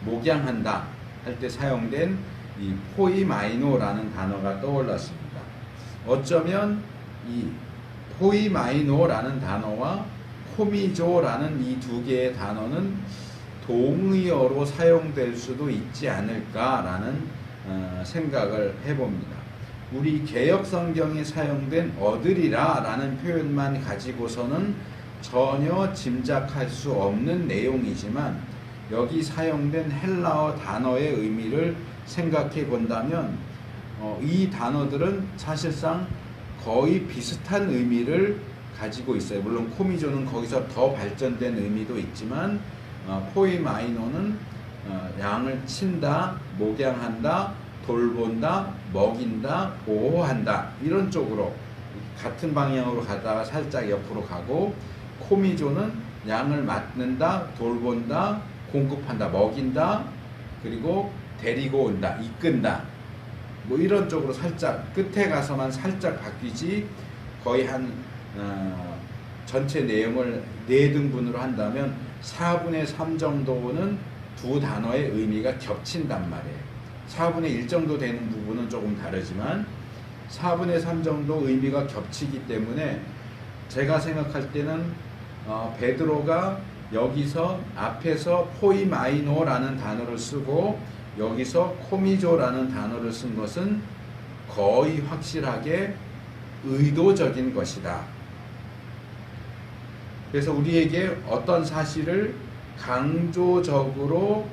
목양한다 할 때 사용된 이 포이마이노라는 단어가 떠올랐습니다. 어쩌면 이 포이마이노라는 단어와 코미조라는 이 두 개의 단어는 동의어로 사용될 수도 있지 않을까라는 생각을 해봅니다. 우리 개역 성경에 사용된 얻으리라 라는 표현만 가지고서는 전혀 짐작할 수 없는 내용이지만 여기 사용된 헬라어 단어의 의미를 생각해 본다면 이 단어들은 사실상 거의 비슷한 의미를 가지고 있어요. 물론 코미조는 거기서 더 발전된 의미도 있지만 포이마이노는 양을 친다, 목양한다, 돌본다, 먹인다, 보호한다 이런 쪽으로 같은 방향으로 가다가 살짝 옆으로 가고, 코미조는 양을 맡는다, 돌본다, 공급한다, 먹인다, 그리고 데리고 온다, 이끈다 뭐 이런 쪽으로 살짝 끝에 가서만 살짝 바뀌지, 거의 한 전체 내용을 4등분으로 한다면 4분의 3 정도는 두 단어의 의미가 겹친단 말이에요. 4분의 1 정도 되는 부분은 조금 다르지만 4분의 3 정도 의미가 겹치기 때문에 제가 생각할 때는 베드로가 여기서 앞에서 포이마이노라는 단어를 쓰고 여기서 코미조라는 단어를 쓴 것은 거의 확실하게 의도적인 것이다. 그래서 우리에게 어떤 사실을 강조적으로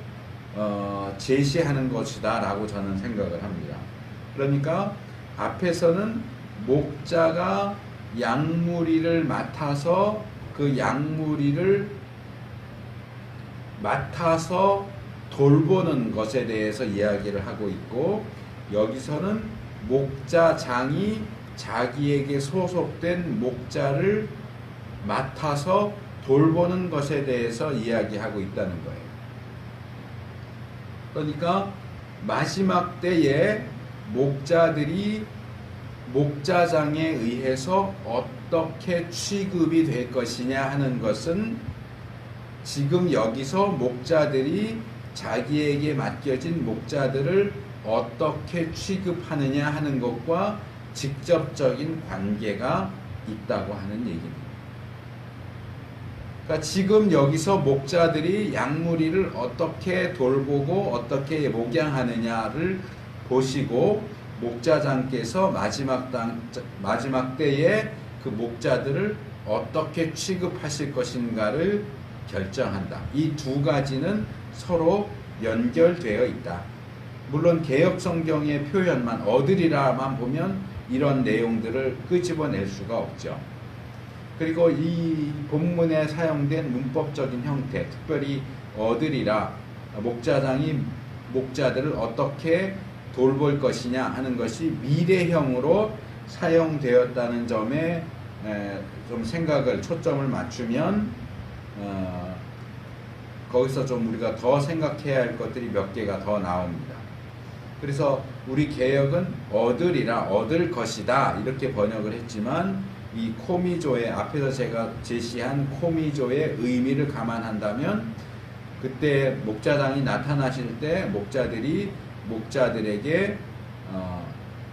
제시하는 것이다 라고 저는 생각을 합니다. 그러니까 앞에서는 목자가 양무리를 맡아서 그 양무리를 맡아서 돌보는 것에 대해서 이야기를 하고 있고, 여기서는 목자장이 자기에게 소속된 목자를 맡아서 돌보는 것에 대해서 이야기하고 있다는 거예요. 그러니까 마지막 때에 목자들이 목자장에 의해서 어떻게 취급이 될 것이냐 하는 것은 지금 여기서 목자들이 자기에게 맡겨진 목자들을 어떻게 취급하느냐 하는 것과 직접적인 관계가 있다고 하는 얘기입니다. 그러니까 지금 여기서 목자들이 양무리를 어떻게 돌보고 어떻게 목양하느냐를 보시고 목자장께서 마지막 때에 그 목자들을 어떻게 취급하실 것인가를 결정한다. 이 두 가지는 서로 연결되어 있다. 물론 개역 성경의 표현만 얻으리라만 보면 이런 내용들을 끄집어낼 수가 없죠. 그리고 이 본문에 사용된 문법적인 형태, 특별히 얻으리라, 목자장이 목자들을 어떻게 돌볼 것이냐 하는 것이 미래형으로 사용되었다는 점에 좀 초점을 맞추면 거기서 좀 우리가 더 생각해야 할 것들이 몇 개가 더 나옵니다. 그래서 우리 개역은 얻으리라, 얻을 것이다 이렇게 번역을 했지만 이 코미조의 앞에서 제가 제시한 코미조의 의미를 감안한다면 그때 목자장이 나타나실 때 목자들이 목자들에게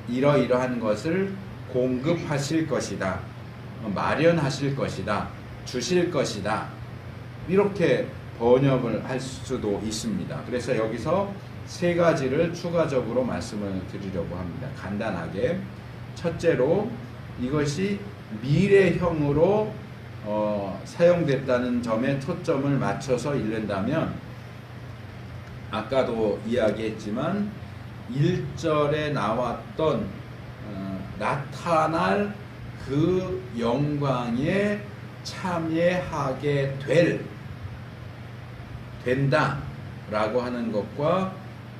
이러이러한 것을 공급하실 것이다, 마련하실 것이다, 주실 것이다 이렇게 번역을 할 수도 있습니다. 그래서 여기서 3가지를 추가적으로 말씀을 드리려고 합니다. 간단하게 첫째로 이것이 미래형으로 사용됐다는 점에 초점을 맞춰서 읽는다면 아까도 이야기했지만 1절에 나왔던 나타날 그 영광에 참여하게 된다 라고 하는 것과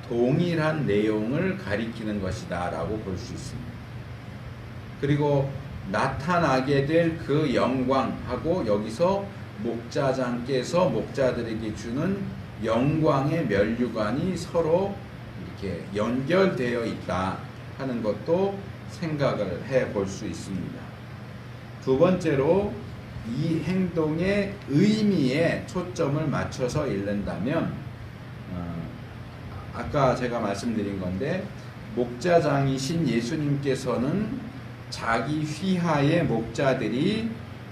동일한 내용을 가리키는 것이다 라고 볼 수 있습니다. 그리고 나타나게 될 그 영광하고 여기서 목자장께서 목자들에게 주는 영광의 면류관이 서로 이렇게 연결되어 있다 하는 것도 생각을 해 볼 수 있습니다. 두 번째로 이 행동의 의미에 초점을 맞춰서 읽는다면 아까 제가 말씀드린 건데, 목자장이신 예수님께서는 자기 휘하의 목자들이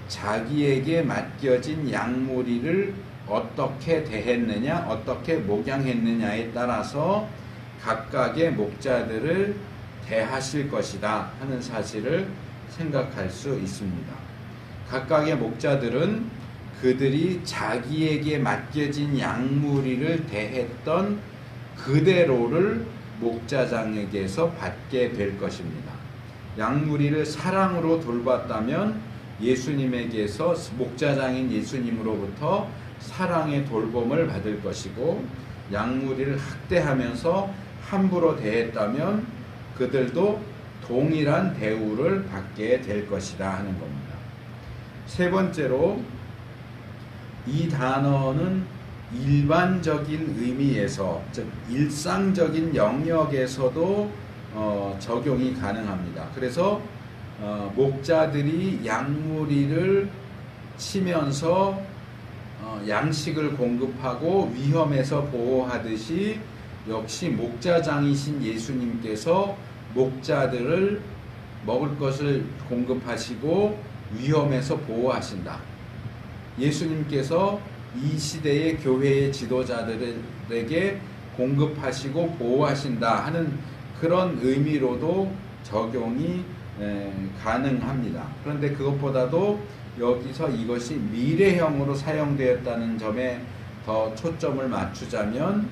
자기에게 맡겨진 양무리를 어떻게 대했느냐, 어떻게 목양했느냐에 따라서 각각의 목자들을 대하실 것이다 하는 사실을 생각할 수 있습니다. 각각의 목자들은 그들이 자기에게 맡겨진 양무리를 대했던 그대로를 목자장에게서 받게 될 것입니다. 양무리를 사랑으로 돌봤다면 예수님에게서, 목자장인 예수님으로부터 사랑의 돌봄을 받을 것이고, 양무리를 학대하면서 함부로 대했다면 그들도 동일한 대우를 받게 될 것이다 하는 겁니다. 세 번째로, 이 단어는 일반적인 의미에서, 즉 일상적인 영역에서도 적용이 가능합니다. 그래서 목자들이 양무리를 치면서 양식을 공급하고 위험에서 보호하듯이, 역시 목자장이신 예수님께서 목자들을 먹을 것을 공급하시고 위험에서 보호하신다. 예수님께서 이 시대의 교회의 지도자들에게 공급하시고 보호하신다 하는 그런 의미로도 적용이 가능합니다. 그런데 그것보다도 여기서 이것이 미래형으로 사용되었다는 점에 더 초점을 맞추자면,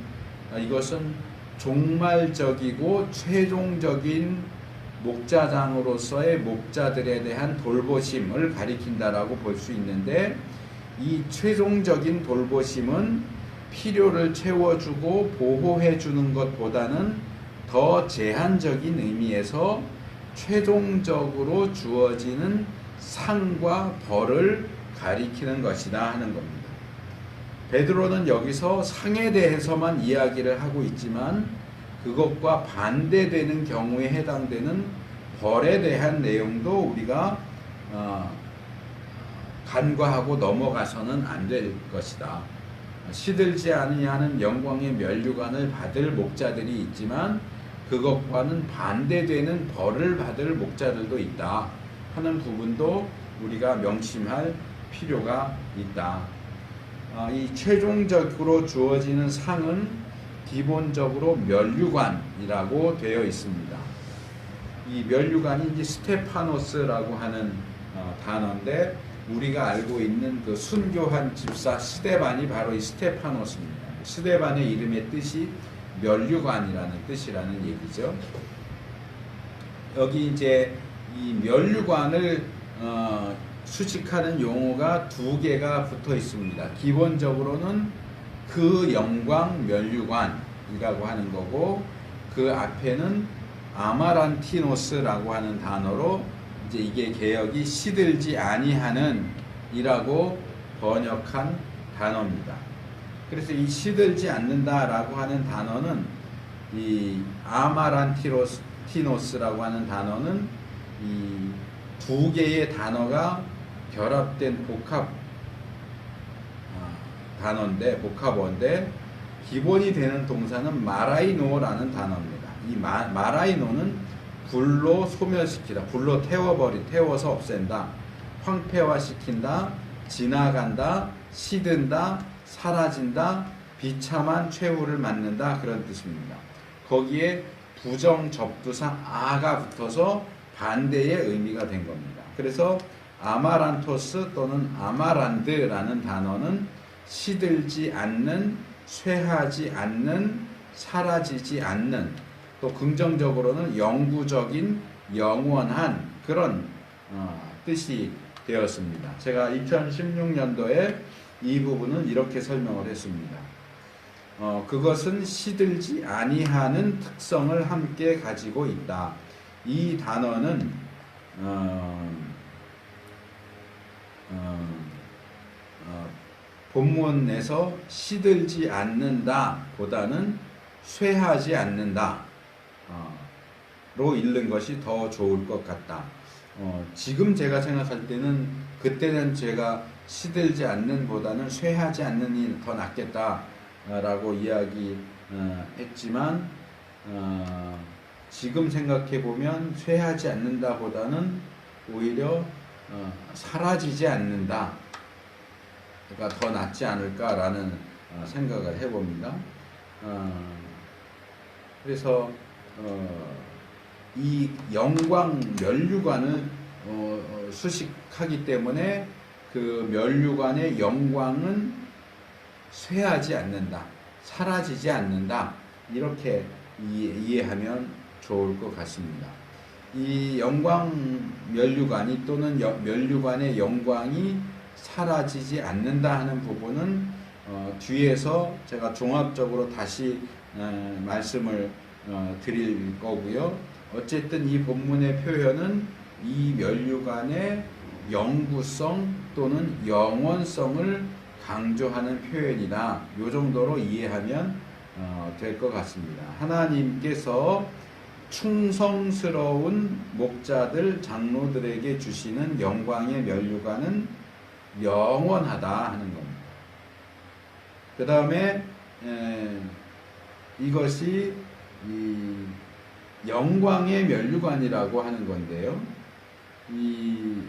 이것은 종말적이고 최종적인 목자장으로서의 목자들에 대한 돌보심을 가리킨다라고 볼 수 있는데, 이 최종적인 돌보심은 필요를 채워주고 보호해주는 것보다는 더 제한적인 의미에서 최종적으로 주어지는 상과 벌을 가리키는 것이다 하는 겁니다. 베드로는 여기서 상에 대해서만 이야기를 하고 있지만, 그것과 반대되는 경우에 해당되는 벌에 대한 내용도 우리가 간과하고 넘어가서는 안 될 것이다. 시들지 아니하는 영광의 면류관을 받을 목자들이 있지만 그것과는 반대되는 벌을 받을 목자들도 있다 하는 부분도 우리가 명심할 필요가 있다. 이 최종적으로 주어지는 상은 기본적으로 면류관이라고 되어 있습니다. 이 면류관이 이제 스테파노스라고 하는 단어인데, 우리가 알고 있는 그 순교한 집사 스데반이 바로 이 스테파노스입니다. 스데반의 이름의 뜻이 면류관이라는 뜻이라는 얘기죠. 여기 이제 이 면류관을 수식하는 용어가 두 개가 붙어 있습니다. 기본적으로는 그 영광 면류관이라고 하는 거고, 그 앞에는 아마란티노스라고 하는 단어로, 이제 이게 개역이 시들지 아니하는 이라고 번역한 단어입니다. 그래서 이 시들지 않는다라고 하는 단어는, 이 아마란티노스라고 하는 단어는 이 두 개의 단어가 결합된 복합어인데 기본이 되는 동사는 마라이노라는 단어입니다. 이 마라이노는 불로 소멸시키다, 불로 태워서 없앤다, 황폐화시킨다, 지나간다, 시든다, 사라진다, 비참한 최후를 맞는다, 그런 뜻입니다. 거기에 부정 접두사 아가 붙어서 반대의 의미가 된 겁니다. 그래서 아마란토스 또는 아마란드라는 단어는 시들지 않는, 쇠하지 않는, 사라지지 않는, 또 긍정적으로는 영구적인, 영원한 그런 뜻이 되었습니다. 제가 2016년도에 이 부분은 이렇게 설명을 했습니다. 그것은 시들지 아니하는 특성을 함께 가지고 있다. 이 단어는 본문에서 시들지 않는다 보다는 쇠하지 않는다 로 읽는 것이 더 좋을 것 같다. 지금 제가 생각할 때는, 그때는 제가 시들지 않는 보다는 쇠하지 않는이 더 낫겠다 라고 이야기했지만 지금 생각해 보면 쇠하지 않는다 보다는 오히려 사라지지 않는다, 그러니까 더 낫지 않을까라는 생각을 해봅니다. 그래서 이 영광 면류관을 수식하기 때문에 그 면류관의 영광은 쇠하지 않는다, 사라지지 않는다, 이렇게 이해하면 좋을 것 같습니다. 이 영광 면류관이 또는 면류관의 영광이 사라지지 않는다 하는 부분은 뒤에서 제가 종합적으로 다시 말씀을 드릴 거고요. 어쨌든 이 본문의 표현은 이 면류관의 영구성 또는 영원성을 강조하는 표현이다, 이 정도로 이해하면 될 것 같습니다. 하나님께서 충성스러운 목자들, 장로들에게 주시는 영광의 면류관은 영원하다 하는 겁니다. 그 다음에 이것이 이 영광의 면류관이라고 하는 건데요. 이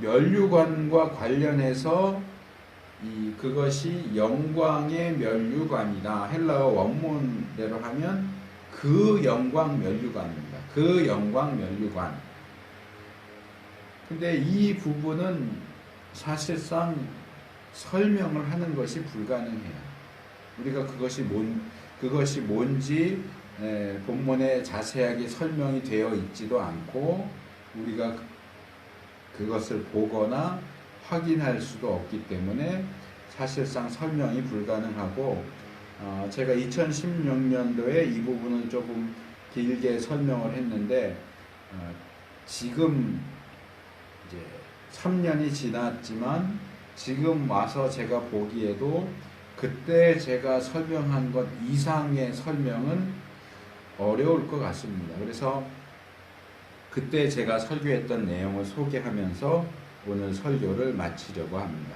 면류관과 관련해서 그것이 영광의 면류관이다, 헬라어 원문대로 하면 그 영광 면류관입니다. 그 영광 면류관. 근데 이 부분은 사실상 설명을 하는 것이 불가능해요. 우리가 그것이 뭔지 본문에 자세하게 설명이 되어 있지도 않고 우리가 그것을 보거나 확인할 수도 없기 때문에 사실상 설명이 불가능하고, 제가 2016년도에 이 부분을 조금 길게 설명을 했는데 지금 이제 3년이 지났지만 지금 와서 제가 보기에도 그때 제가 설명한 것 이상의 설명은 어려울 것 같습니다. 그래서 그때 제가 설교했던 내용을 소개하면서 오늘 설교를 마치려고 합니다.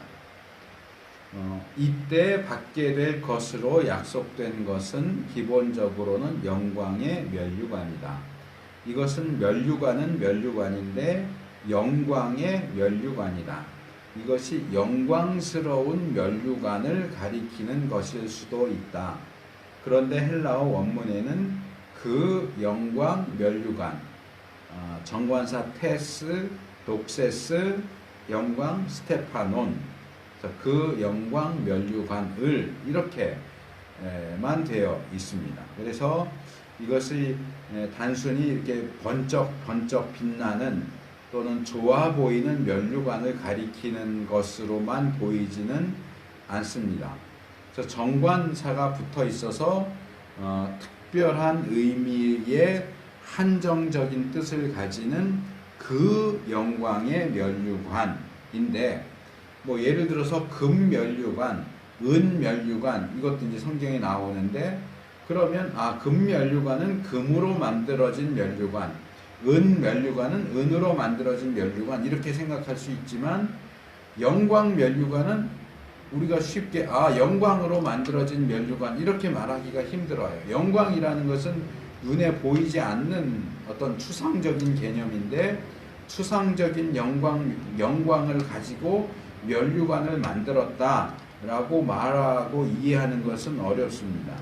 이때 받게 될 것으로 약속된 것은 기본적으로는 영광의 면류관이다. 이것은 면류관은 면류관인데 영광의 면류관이다. 이것이 영광스러운 면류관을 가리키는 것일 수도 있다. 그런데 헬라어 원문에는 그 영광 면류관, 정관사 테스, 독세스, 영광 스테파논, 그 영광 면류관을 이렇게만 되어 있습니다. 그래서 이것이 단순히 이렇게 번쩍 빛나는 또는 좋아 보이는 면류관을 가리키는 것으로만 보이지는 않습니다. 그래서 정관사가 붙어 있어서 특별한 의미의 한정적인 뜻을 가지는 그 영광의 면류관인데, 뭐 예를 들어서 금 면류관, 은 면류관, 이것도 이제 성경에 나오는데, 그러면 금 면류관은 금으로 만들어진 면류관, 은 면류관은 은으로 만들어진 면류관, 이렇게 생각할 수 있지만 영광 면류관은 우리가 쉽게 영광으로 만들어진 면류관 이렇게 말하기가 힘들어요. 영광이라는 것은 눈에 보이지 않는 어떤 추상적인 개념인데, 추상적인 영광을 가지고 면류관을 만들었다라고 말하고 이해하는 것은 어렵습니다.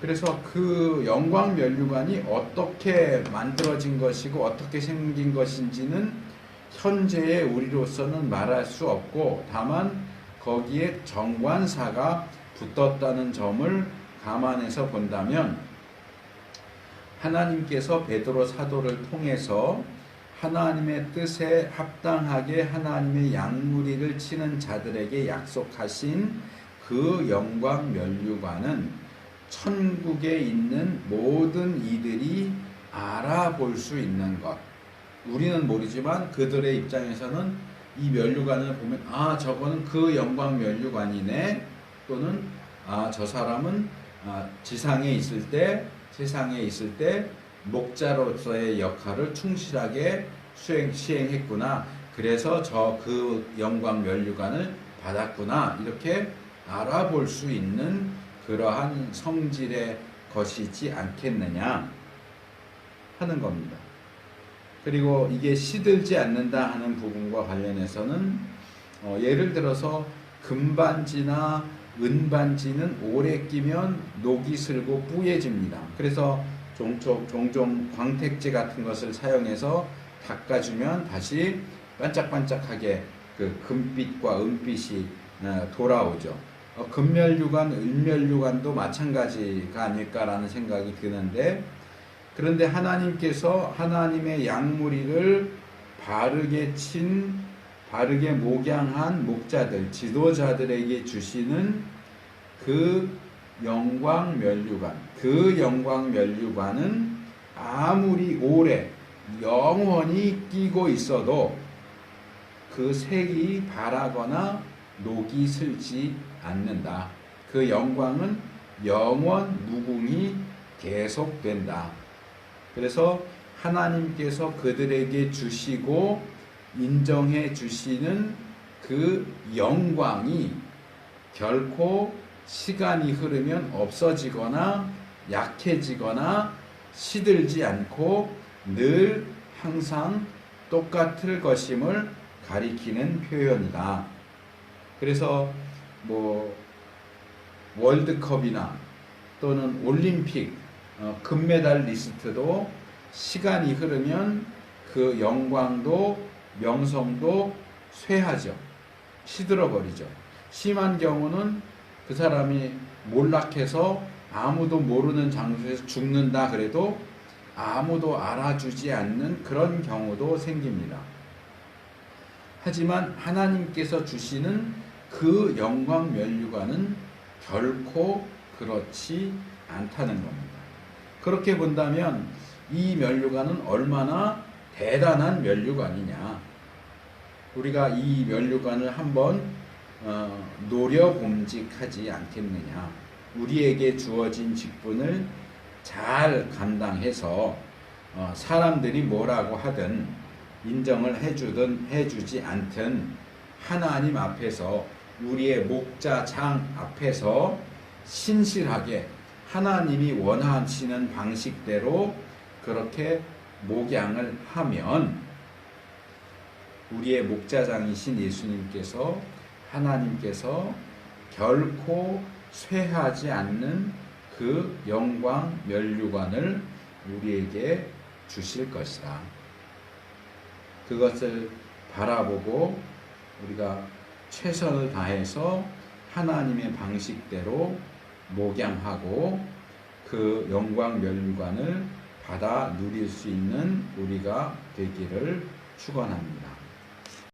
그래서 그 영광 면류관이 어떻게 만들어진 것이고 어떻게 생긴 것인지는 현재의 우리로서는 말할 수 없고, 다만 거기에 정관사가 붙었다는 점을 감안해서 본다면 하나님께서 베드로 사도를 통해서 하나님의 뜻에 합당하게 하나님의 양무리를 치는 자들에게 약속하신 그 영광 면류관은 천국에 있는 모든 이들이 알아볼 수 있는 것. 우리는 모르지만 그들의 입장에서는 이 면류관을 보면 저거는 그 영광 면류관이네, 또는 저 사람은 지상에 있을 때, 세상에 있을 때 목자로서의 역할을 충실하게 시행했구나, 그래서 그 영광 면류관을 받았구나, 이렇게 알아볼 수 있는 그러한 성질의 것이지 않겠느냐 하는 겁니다. 그리고 이게 시들지 않는다 하는 부분과 관련해서는 예를 들어서 금반지나 은반지는 오래 끼면 녹이 슬고 뿌얘집니다. 그래서 종종 광택제 같은 것을 사용해서 닦아주면 다시 반짝반짝하게 그 금빛과 은빛이 돌아오죠. 금면류관, 은면류관도 마찬가지가 아닐까라는 생각이 드는데, 그런데 하나님께서 하나님의 양무리를 바르게 목양한 목자들, 지도자들에게 주시는 그 영광 면류관, 그 영광 면류관은 아무리 오래 영원히 끼고 있어도 그 색이 바라거나 녹이 슬지 않는다. 그 영광은 영원 무궁히 계속된다. 그래서 하나님께서 그들에게 주시고 인정해 주시는 그 영광이 결코 시간이 흐르면 없어지거나 약해지거나 시들지 않고 늘 항상 똑같을 것임을 가리키는 표현이다. 그래서 월드컵이나 또는 올림픽 금메달리스트도 시간이 흐르면 그 영광도 명성도 쇠하죠. 시들어버리죠. 심한 경우는 그 사람이 몰락해서 아무도 모르는 장소에서 죽는다 그래도 아무도 알아주지 않는 그런 경우도 생깁니다. 하지만 하나님께서 주시는 그 영광 면류관은 결코 그렇지 않다는 겁니다. 그렇게 본다면 이 면류관은 얼마나 대단한 면류관이냐. 우리가 이 면류관을 한번 노려봄직하지 않겠느냐. 우리에게 주어진 직분을 잘 감당해서 사람들이 뭐라고 하든 인정을 해주든 해주지 않든 하나님 앞에서 우리의 목자장 앞에서 신실하게 하나님이 원하시는 방식대로 그렇게 목양을 하면 우리의 목자장이신 예수님께서 하나님께서 결코 쇠하지 않는 그 영광 면류관을 우리에게 주실 것이다. 그것을 바라보고 우리가 최선을 다해서 하나님의 방식대로 목양하고 그 영광 면류관을 받아 누릴 수 있는 우리가 되기를 축원합니다.